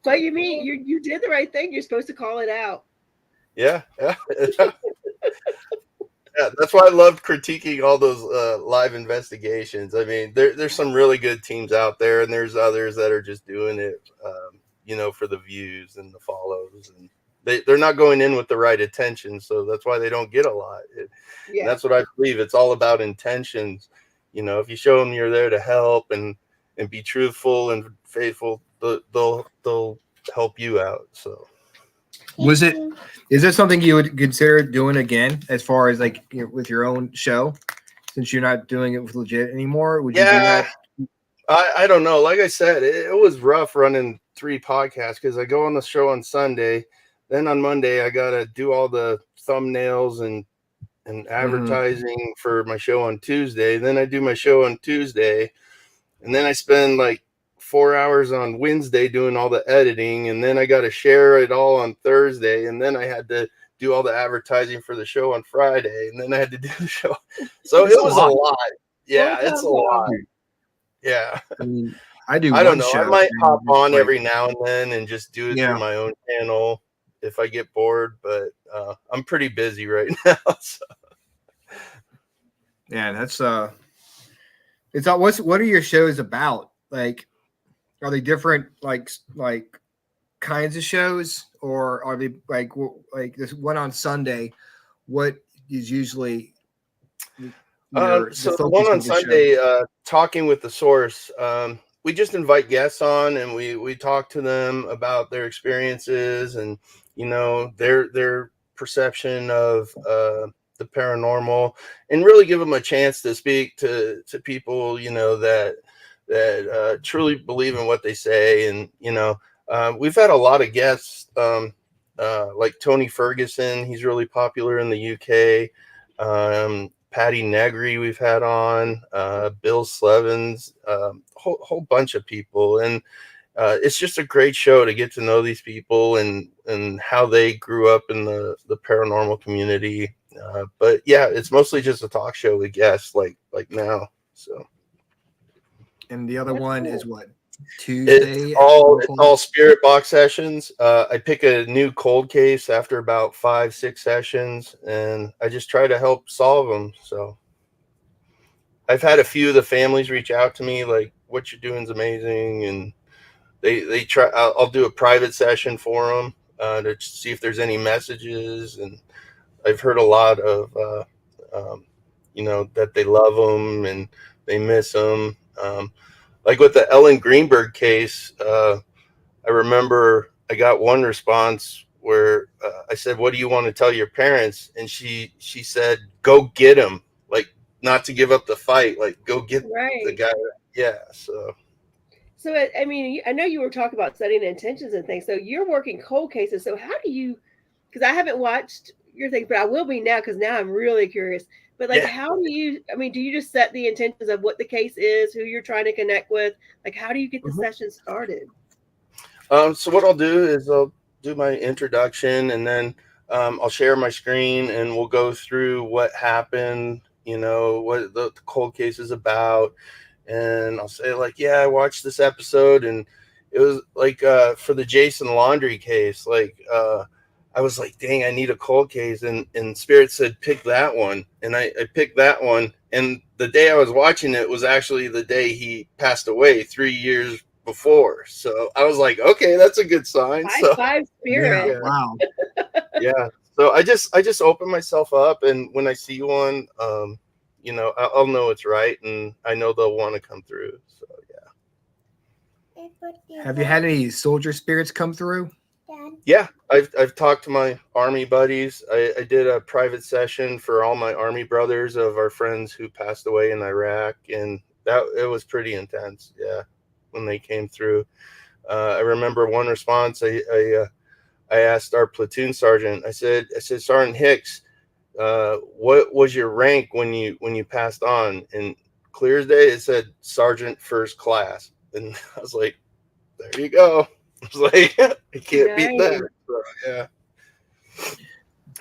But you mean you did the right thing. You're supposed to call it out. Yeah. Yeah. Yeah, that's why I loved critiquing all those live investigations. I mean, there's some really good teams out there, and there's others that are just doing it, for the views and the follows. And they're not going in with the right intention, so that's why they don't get a lot. Yeah. That's what I believe. It's all about intentions. If you show them you're there to help and be truthful and faithful, they'll help you out. So Is that something you would consider doing again, as far as like with your own show, since you're not doing it with legit anymore? Would you do that? I don't know. Like I said, it was rough running 3 podcasts because I go on the show on Sunday, then on Monday I gotta do all the thumbnails and advertising for my show on Tuesday. Then I do my show on Tuesday, and then I spend like 4 hours on Wednesday doing all the editing, and then I got to share it all on Thursday, and then I had to do all the advertising for the show on Friday, and then I had to do the show. So it was a lot. Yeah, it's a lot. Yeah. I mean, I do. I don't know. Show, I might hop on every now and then and just do it Yeah. through my own channel if I get bored, but I'm pretty busy right now. So. Yeah, that's it's all. What are your shows about? Like, are they different like kinds of shows, or are they like this one on Sunday? What is usually so the one on Sunday, Talking with the Source, we just invite guests on and we talk to them about their experiences and their perception of the paranormal, and really give them a chance to speak to people that truly believe in what they say. And we've had a lot of guests like Tony Ferguson. He's really popular in the UK. Patty Negri we've had on, Bill Slevins, whole bunch of people. And it's just a great show to get to know these people and how they grew up in the paranormal community. But yeah, it's mostly just a talk show with guests like now. So. And the other one is what? Tuesday. It's all spirit box sessions. I pick a new cold case after about 5-6 sessions, and I just try to help solve them. So I've had a few of the families reach out to me like, "What you're doing is amazing," and they try. I'll do a private session for them to see if there's any messages. And I've heard a lot of that they love them and they miss them. Like with the Ellen Greenberg case, I remember I got one response where I said, "What do you want to tell your parents?" And she said, "Go get him," like not to give up the fight, like go get the guy. Yeah. So I mean, I know you were talking about setting intentions and things. So you're working cold cases. So how do you? Because I haven't watched your things, but I will be now because now I'm really curious. But like, how do you? I mean, do you just set the intentions of what the case is, who you're trying to connect with? Like, how do you get the session started? So what I'll do is I'll do my introduction, and then I'll share my screen, and we'll go through what happened. What the cold case is about, and I'll say like, "Yeah, I watched this episode, and it was like for the Jason Laundrie case, like." I was like, dang, I need a cold case. And Spirit said, pick that one. And I picked that one. And the day I was watching it was actually the day he passed away 3 years before. So I was like, okay, that's a good sign. Five Spirit. Yeah, wow. Yeah. So I just open myself up. And when I see one, I'll know it's right. And I know they'll want to come through. So, yeah. Have you had any soldier spirits come through? Yeah, I've talked to my Army buddies. I did a private session for all my Army brothers of our friends who passed away in Iraq, and it was pretty intense. Yeah, when they came through, I remember one response. I asked our platoon sergeant. I said, Sergeant Hicks, what was your rank when you passed on? And clear as day, it said Sergeant First Class, and I was like, there you go. I was like, I can't beat that. So, yeah.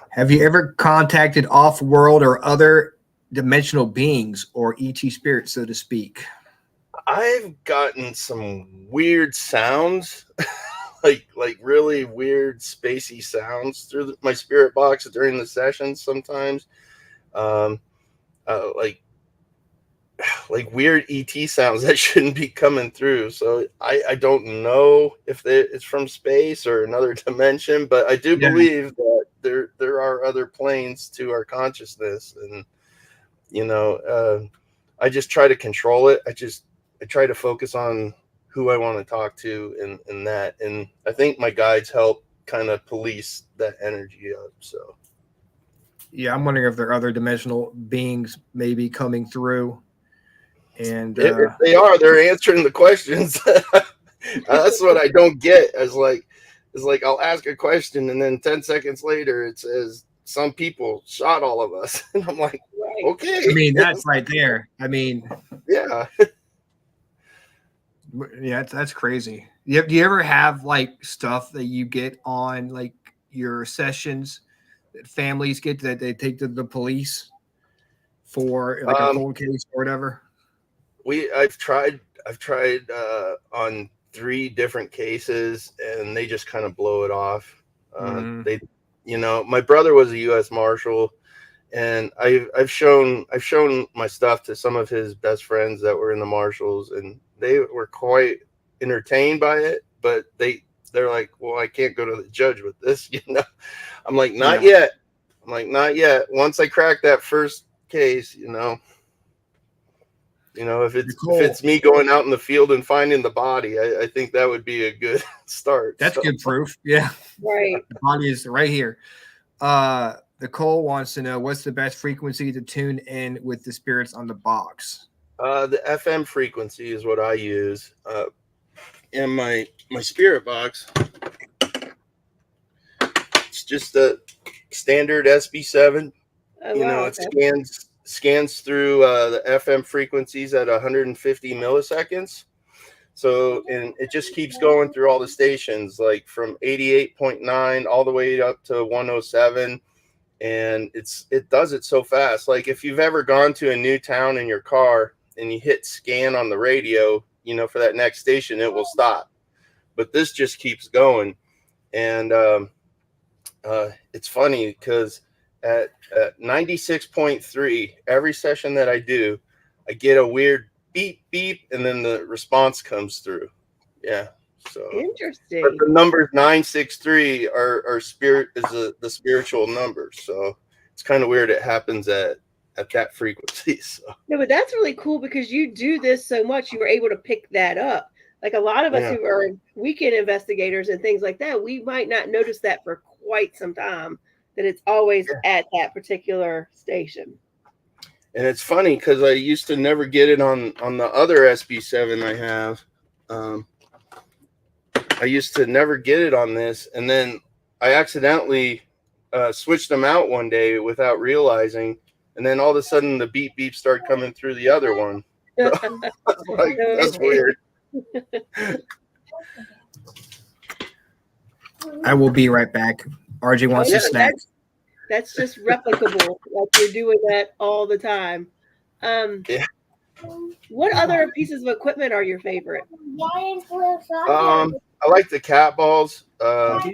Have you ever contacted off-world or other dimensional beings, or ET spirits, so to speak? I've gotten some weird sounds, like really weird spacey sounds through my spirit box during the sessions sometimes. Like like weird ET sounds that shouldn't be coming through. So I don't know if it's from space or another dimension, but I do believe that there are other planes to our consciousness, and I just try to control it. I try to focus on who I want to talk to and that, and I think my guides help kind of police that energy up. So yeah, I'm wondering if there are other dimensional beings maybe coming through. And if they are, they're answering the questions. That's what I don't get. It's like I'll ask a question and then 10 seconds later it says some people shot all of us, and I'm like, okay. I mean, that's right there. I mean, yeah, that's crazy. Do you ever have like stuff that you get on like your sessions that families get that they take to the police for like a cold case or whatever? I've tried on 3 different cases, and they just kind of blow it off. They, my brother was a U.S. Marshal, and I've shown my stuff to some of his best friends that were in the Marshals, and they were quite entertained by it. But they're like, well, I can't go to the judge with this, I'm like, not yet. I'm like, not yet. Once I crack that first case, if it's me going out in the field and finding the body, I think that would be a good start. That's good proof. Yeah. Right. The body is right here. Nicole wants to know what's the best frequency to tune in with the spirits on the box. The FM frequency is what I use. In my spirit box, it's just a standard SB7. It scans through the FM frequencies at 150 milliseconds. So, and it just keeps going through all the stations, like from 88.9 all the way up to 107. And it does it so fast. Like if you've ever gone to a new town in your car and you hit scan on the radio, for that next station, it will stop. But this just keeps going. And it's funny because at 96.3, every session that I do, I get a weird beep, beep, and then the response comes through. Yeah. So interesting. But the numbers 963 are the spiritual number. So it's kind of weird it happens at that frequency. So. No, but that's really cool because you do this so much, you were able to pick that up. Like a lot of us who are weekend investigators and things like that, we might not notice that for quite some time, that it's always at that particular station. And it's funny because I used to never get it on the other SB7 I have. I used to never get it on this, and then I accidentally switched them out one day without realizing, and then all of a sudden the beep beep started coming through the other one. So, that's weird. I will be right back. RJ wants to snack. That's just replicable. Like you're doing that all the time. What other pieces of equipment are your favorite? I like the cat balls. I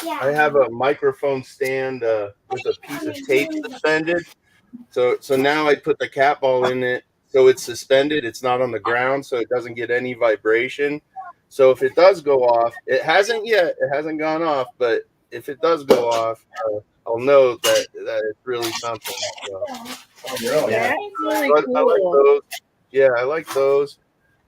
have a microphone stand with a piece of tape suspended. So now I put the cat ball in it, so it's suspended. It's not on the ground, so it doesn't get any vibration. So if it does go off, it hasn't yet. It hasn't gone off, but if it does go off, I'll know that it's really something. So, That's really cool. I like those. Yeah, I like those.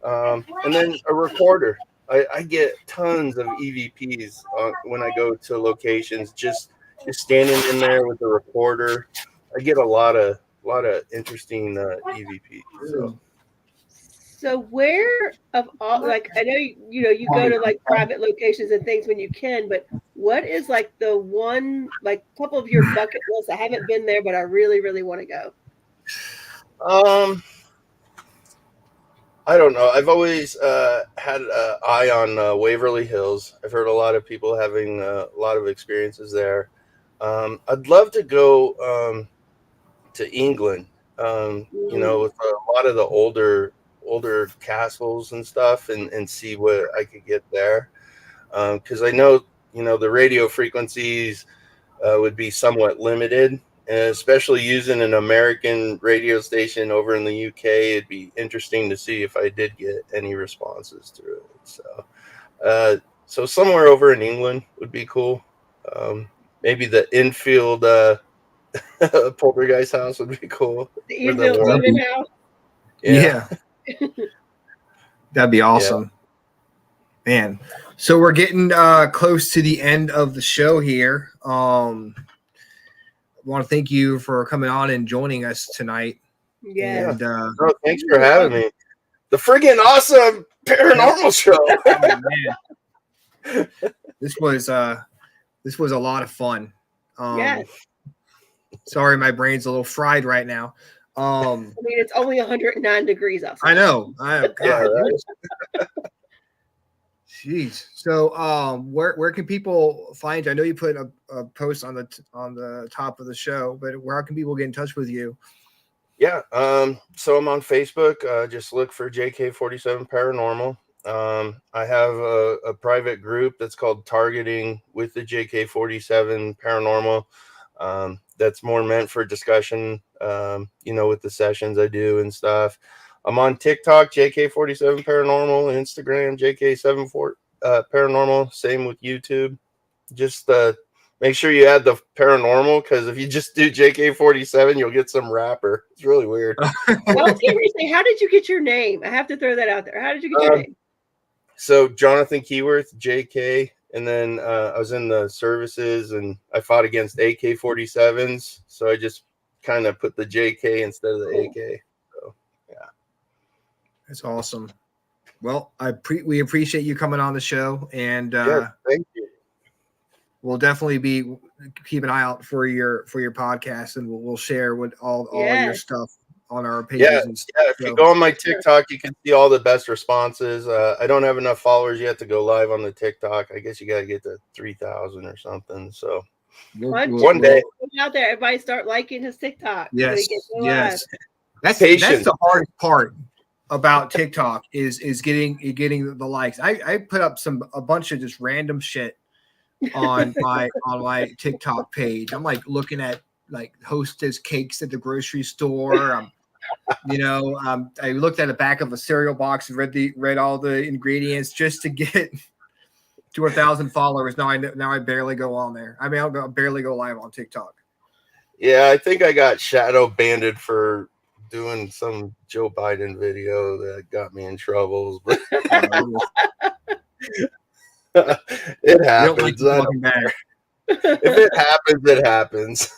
And then a recorder. I get tons of EVPs when I go to locations. Just standing in there with a recorder, I get a lot of interesting EVPs. So where of all, like I know you go to like private locations and things when you can, but what is like the one, like couple of your bucket lists? I haven't been there, but I really, really want to go. I don't know. I've always had an eye on Waverly Hills. I've heard a lot of people having a lot of experiences there. I'd love to go to England, with a lot of the older castles and stuff, and see what I could get there. Because I know, the radio frequencies would be somewhat limited, and especially using an American radio station over in the UK, it'd be interesting to see if I did get any responses through it. So somewhere over in England would be cool. Maybe the infield poltergeist house would be cool. The Where infield the demon house. Yeah. That'd be awesome. Man. So we're getting close to the end of the show here. I want to thank you for coming on and joining us tonight. Yeah. And Oh, thanks for having me. The friggin' awesome paranormal show. man. This was a lot of fun. Yes. Sorry, my brain's a little fried right now. I mean, it's only 109 degrees outside. I know. God, Yeah, right. Jeez. So, where can people find you? I know you put a post on the top of the show, but where can people get in touch with you? Yeah. So I'm on Facebook. Just look for JK47 Paranormal. I have a private group that's called Targeting with the JK47 Paranormal. That's more meant for discussion, with the sessions I do and stuff. I'm on TikTok, JK47 Paranormal, Instagram, JK74 Paranormal. Same with YouTube. Just make sure you add the paranormal, because if you just do JK47, you'll get some rapper. It's really weird. I was getting ready to say, how did you get your name? I have to throw that out there. How did you get your name? So Jonathan Keyworth, JK, and then I was in the services and I fought against AK-47s. So I just kind of put the JK instead of the AK. So yeah, That's awesome. Well, we appreciate you coming on the show, and thank you. we'll definitely keep an eye out for your podcast, and we'll share with all your stuff on our pages. Yeah, and stuff. yeah. If you go on my TikTok, you can see all the best responses. I don't have enough followers yet to go live on the TikTok. I guess you got to get to 3,000 or something. So one day, out there, everybody start liking his TikTok. Yes, yes. That's the hardest part about TikTok is getting the likes. I put up a bunch of just random shit on my TikTok page. I'm like looking at like Hostess cakes at the grocery store. I looked at the back of a cereal box and read all the ingredients just to get to 1,000 followers. Now I barely go on there. I mean, I'll barely go live on TikTok. Yeah, I think I got shadow banned for doing some Joe Biden video that got me in trouble. But it happens. I don't care. If it happens, it happens.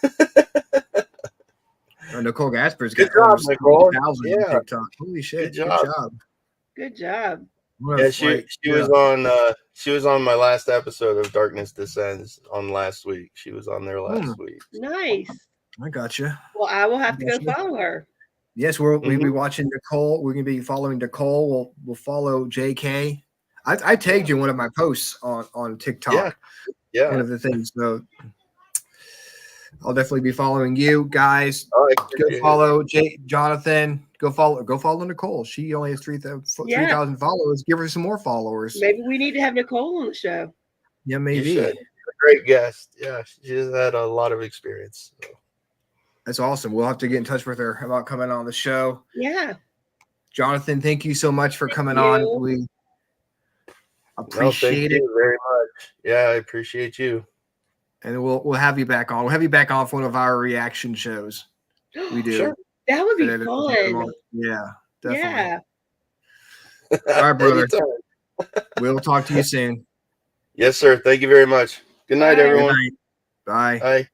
Nicole Gasper's Good got job, Nicole. on Yeah. TikTok. Holy shit! Good job. Good job. Yeah, she was on my last episode of Darkness Descends on last week. She was on there last week. Nice. I got you. Well, I will have to go follow her. Yes, we'll be watching Nicole. We're gonna be following Nicole. We'll follow JK. I tagged you in one of my posts on TikTok. Yeah. One of the things. So I'll definitely be following you guys. Go follow Jonathan. Go follow Nicole. She only has 3,000 followers. Give her some more followers. Maybe we need to have Nicole on the show. Yeah, maybe. You should. A great guest. Yeah, she's had a lot of experience. So. That's awesome. We'll have to get in touch with her about coming on the show. Yeah. Jonathan, thank you so much for coming on. We appreciate it very much. Yeah, I appreciate you. And we'll have you back on. We'll have you back on for one of our reaction shows. We do. Sure. That would be fun. Yeah, definitely. Yeah. All right, brother. We'll talk to you soon. Yes, sir. Thank you very much. Good night, everyone. Good night. Bye. Bye.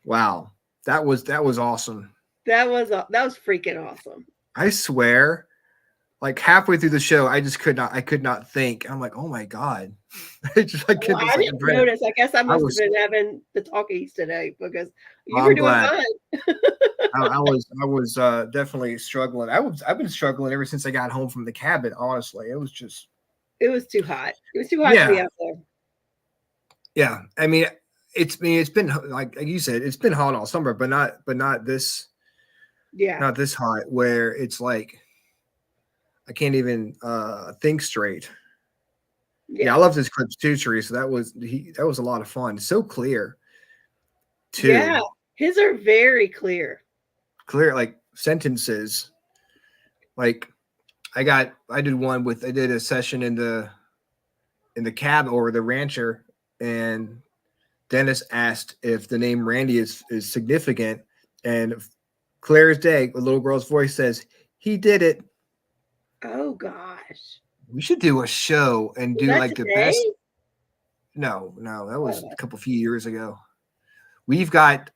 Wow. That was awesome. That was freaking awesome. I swear, like halfway through the show, I could not think. I'm like, oh my God. I didn't notice. I guess I must have been having the talkies today because you were doing fine. I was definitely struggling. I've been struggling ever since I got home from the cabin. Honestly, it was too hot. It was too hot to be out there. Yeah, I mean, it's been like you said, it's been hot all summer, but not this. Yeah, not this hot where it's like I can't even think straight. Yeah, I love this clips too, Teresa. That was a lot of fun. So clear. too. Yeah, his are very clear. Clear, like sentences. Like I did a session in the cab or the rancher, and Dennis asked if the name Randy is significant, and clear as day, a little girl's voice says, "He did it." Oh gosh. We should do a show and Was do that like the today? best. No, that was Oh. a few years ago. We've got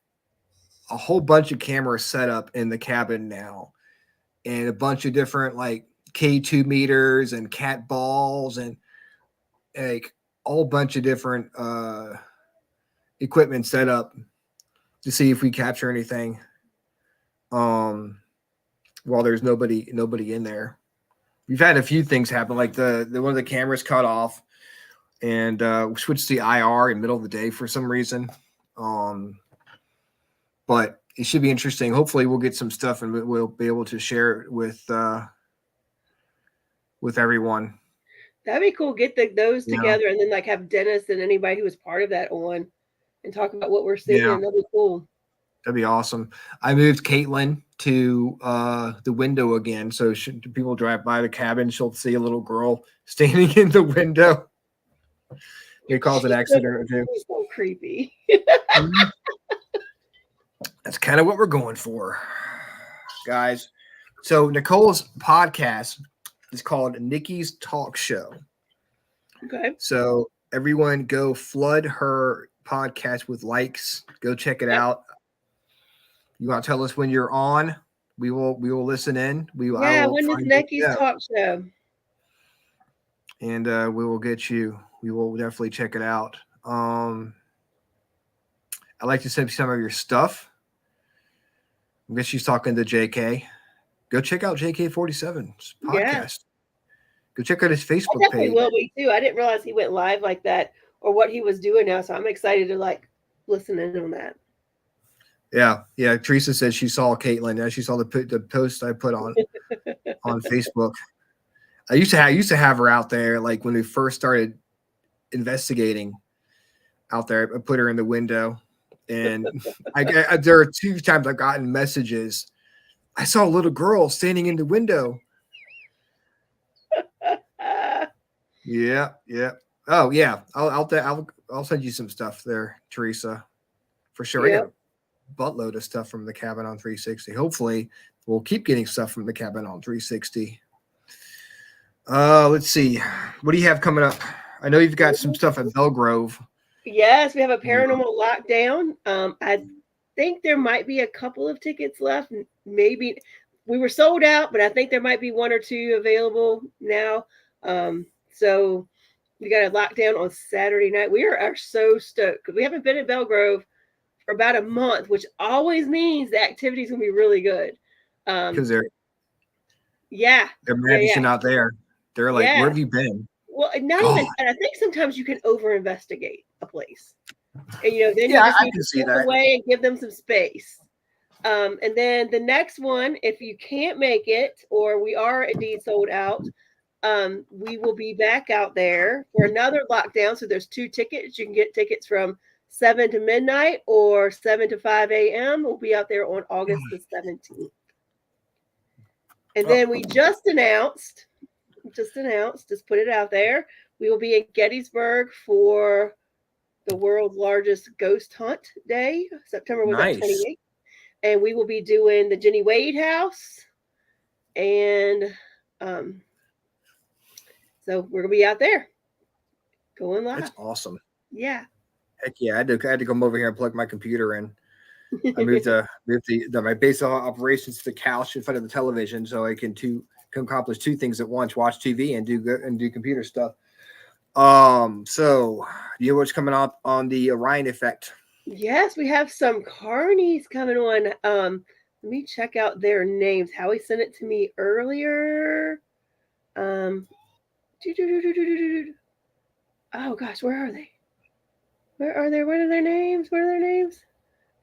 a whole bunch of cameras set up in the cabin now, and a bunch of different like K2 meters and cat balls and like a whole bunch of different equipment set up to see if we capture anything. While there's nobody in there. We've had a few things happen, like the one of the cameras cut off, and we switched to IR in the middle of the day for some reason. But it should be interesting. Hopefully, we'll get some stuff and we'll be able to share it with everyone. That'd be cool. Get those Yeah. together and then like have Dennis and anybody who was part of that on and talk about what we're seeing. Yeah. That'd be cool. That'd be awesome. I moved Caitlin to the window again, so people drive by the cabin, she'll see a little girl standing in the window. It caused an accident or two. It's so creepy. That's kind of what we're going for, guys. So Nicole's podcast is called Nikki's Talk Show. Okay. So everyone go flood her podcast with likes. Go check it out. You want to tell us when you're on? We will listen in. When is Nikki's Talk Show? And we will get you. We will definitely check it out. I'd like to send some of your stuff. I guess she's talking to JK. Go check out JK47's podcast. Yeah. Go check out his Facebook I definitely page. will be too. I didn't realize he went live like that or what he was doing now. So I'm excited to like listen in on that. Yeah. Teresa said she saw Caitlin. Yeah, she saw the post I put on Facebook. I used to have her out there like when we first started investigating out there. I put her in the window, and there are 2 times I've gotten messages. I saw a little girl standing in the window. Yeah. Oh yeah, I'll send you some stuff there, Teresa, for sure. Yep. I got a buttload of stuff from the cabin on 360. Hopefully, we'll keep getting stuff from the cabin on 360. Let's see. What do you have coming up? I know you've got some stuff at Belgrove. Yes, we have a paranormal lockdown. I think there might be a couple of tickets left. Maybe we were sold out, but I think there might be 1 or 2 available now. So we got a lockdown on Saturday night. We are so stoked because we haven't been at Belgrove for about a month, which always means the activity's gonna be really good. Because they're they're not there. They're like, where have you been? Well, not even. And I think sometimes you can over investigate a place, and then you just I need can to see step that. away and give them some space. And then the next one, if you can't make it, or we are indeed sold out, we will be back out there for another lockdown. So there's 2 tickets. You can get tickets from 7 to midnight or 7 to 5 a.m. We'll be out there on August the 17th. And then we just announced, just put it out there, we will be in Gettysburg for the world's largest ghost hunt day. September was that 28th. And we will be doing the Jenny Wade house. And so we're going to be out there going live. That's awesome. Yeah. Heck yeah. I had to come over here and plug my computer in. I moved my base operations to the couch in front of the television so I can accomplish 2 things at once: watch TV and do computer stuff. So you know what's coming up on the Orion Effect? Yes, we have some carnies coming on. Let me check out their names. Howie sent it to me earlier. Oh gosh, where are they? What are their names?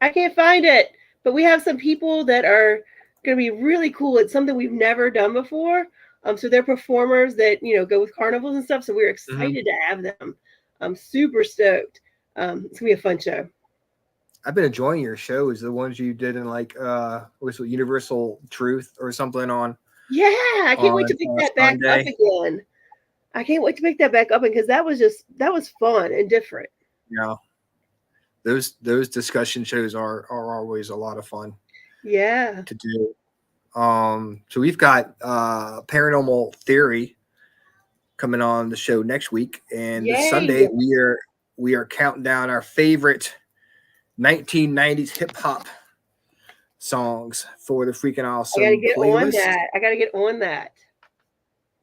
I can't find it. But we have some people that are going to be really cool. It's something we've never done before. So they're performers that go with carnivals and stuff. So we're excited to have them. I'm super stoked. It's gonna be a fun show. I've been enjoying your shows, the ones you did in like was it Universal Truth or something Yeah, I can't wait to pick that back up Sunday. again. I can't wait to pick that back up because that was fun and different. Yeah. Those discussion shows are always a lot of fun Yeah. to do. So we've got Paranormal Theory coming on the show next week, and this Yay. Sunday we are counting down our favorite 1990s hip hop songs for the Freakin' Awesome I gotta get playlist. on that. I gotta get on that.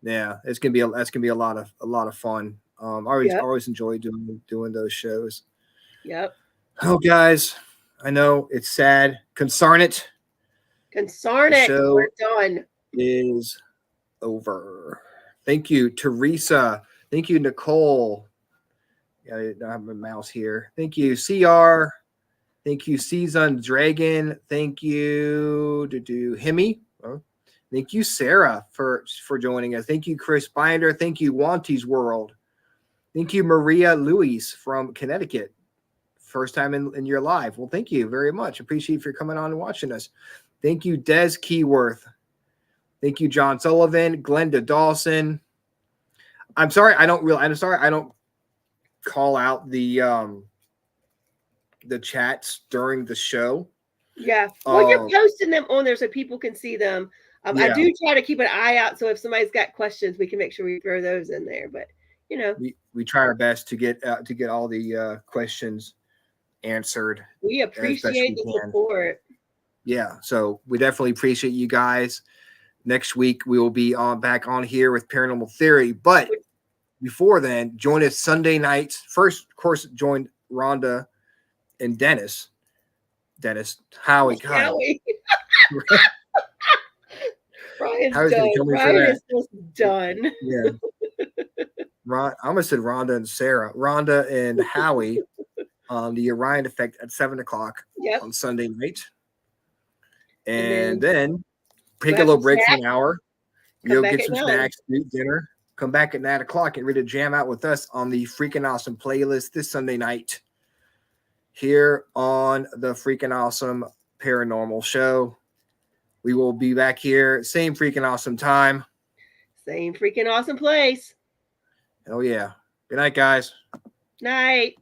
Yeah, that's gonna be a lot of fun. Always enjoy doing those shows. Yep. Oh, guys, I know it's sad. Concern it. Concern The it. show We're done. is over. Thank you, Teresa. Thank you, Nicole. Yeah, I don't have my mouse here. Thank you, CR. Thank you, Season Dragon. Thank you, Hemi. Oh. Thank you, Sarah, for joining us. Thank you, Chris Binder. Thank you, Wanty's World. Thank you, Maria Louise from Connecticut. First time in your live. Well, thank you very much. Appreciate you for coming on and watching us. Thank you, Des Keyworth. Thank you, John Sullivan, Glenda Dawson. I'm sorry I don't call out the chats during the show. Yeah. Well, you're posting them on there so people can see them. Yeah. I do try to keep an eye out, so if somebody's got questions, we can make sure we throw those in there. But we try our best to get all the questions answered. We appreciate the support. Yeah, so we definitely appreciate you guys. Next week we will be back on here with Paranormal Theory, but before then, join us Sunday nights. First, of course, join Rhonda and Dennis. Howie. Ryan's done. Ryan is just done. Yeah. I almost said Rhonda and Sarah. Rhonda and Howie on the Orion Effect at 7:00 on Sunday night. And then take a little break for an hour. You'll get some snacks, eat dinner, come back at 9:00 and ready to jam out with us on the Freakin' Awesome playlist this Sunday night here on the Freakin' Awesome Paranormal Show. We will be back here, same freaking awesome time. Same freaking awesome place. Oh, yeah. Good night, guys. Night.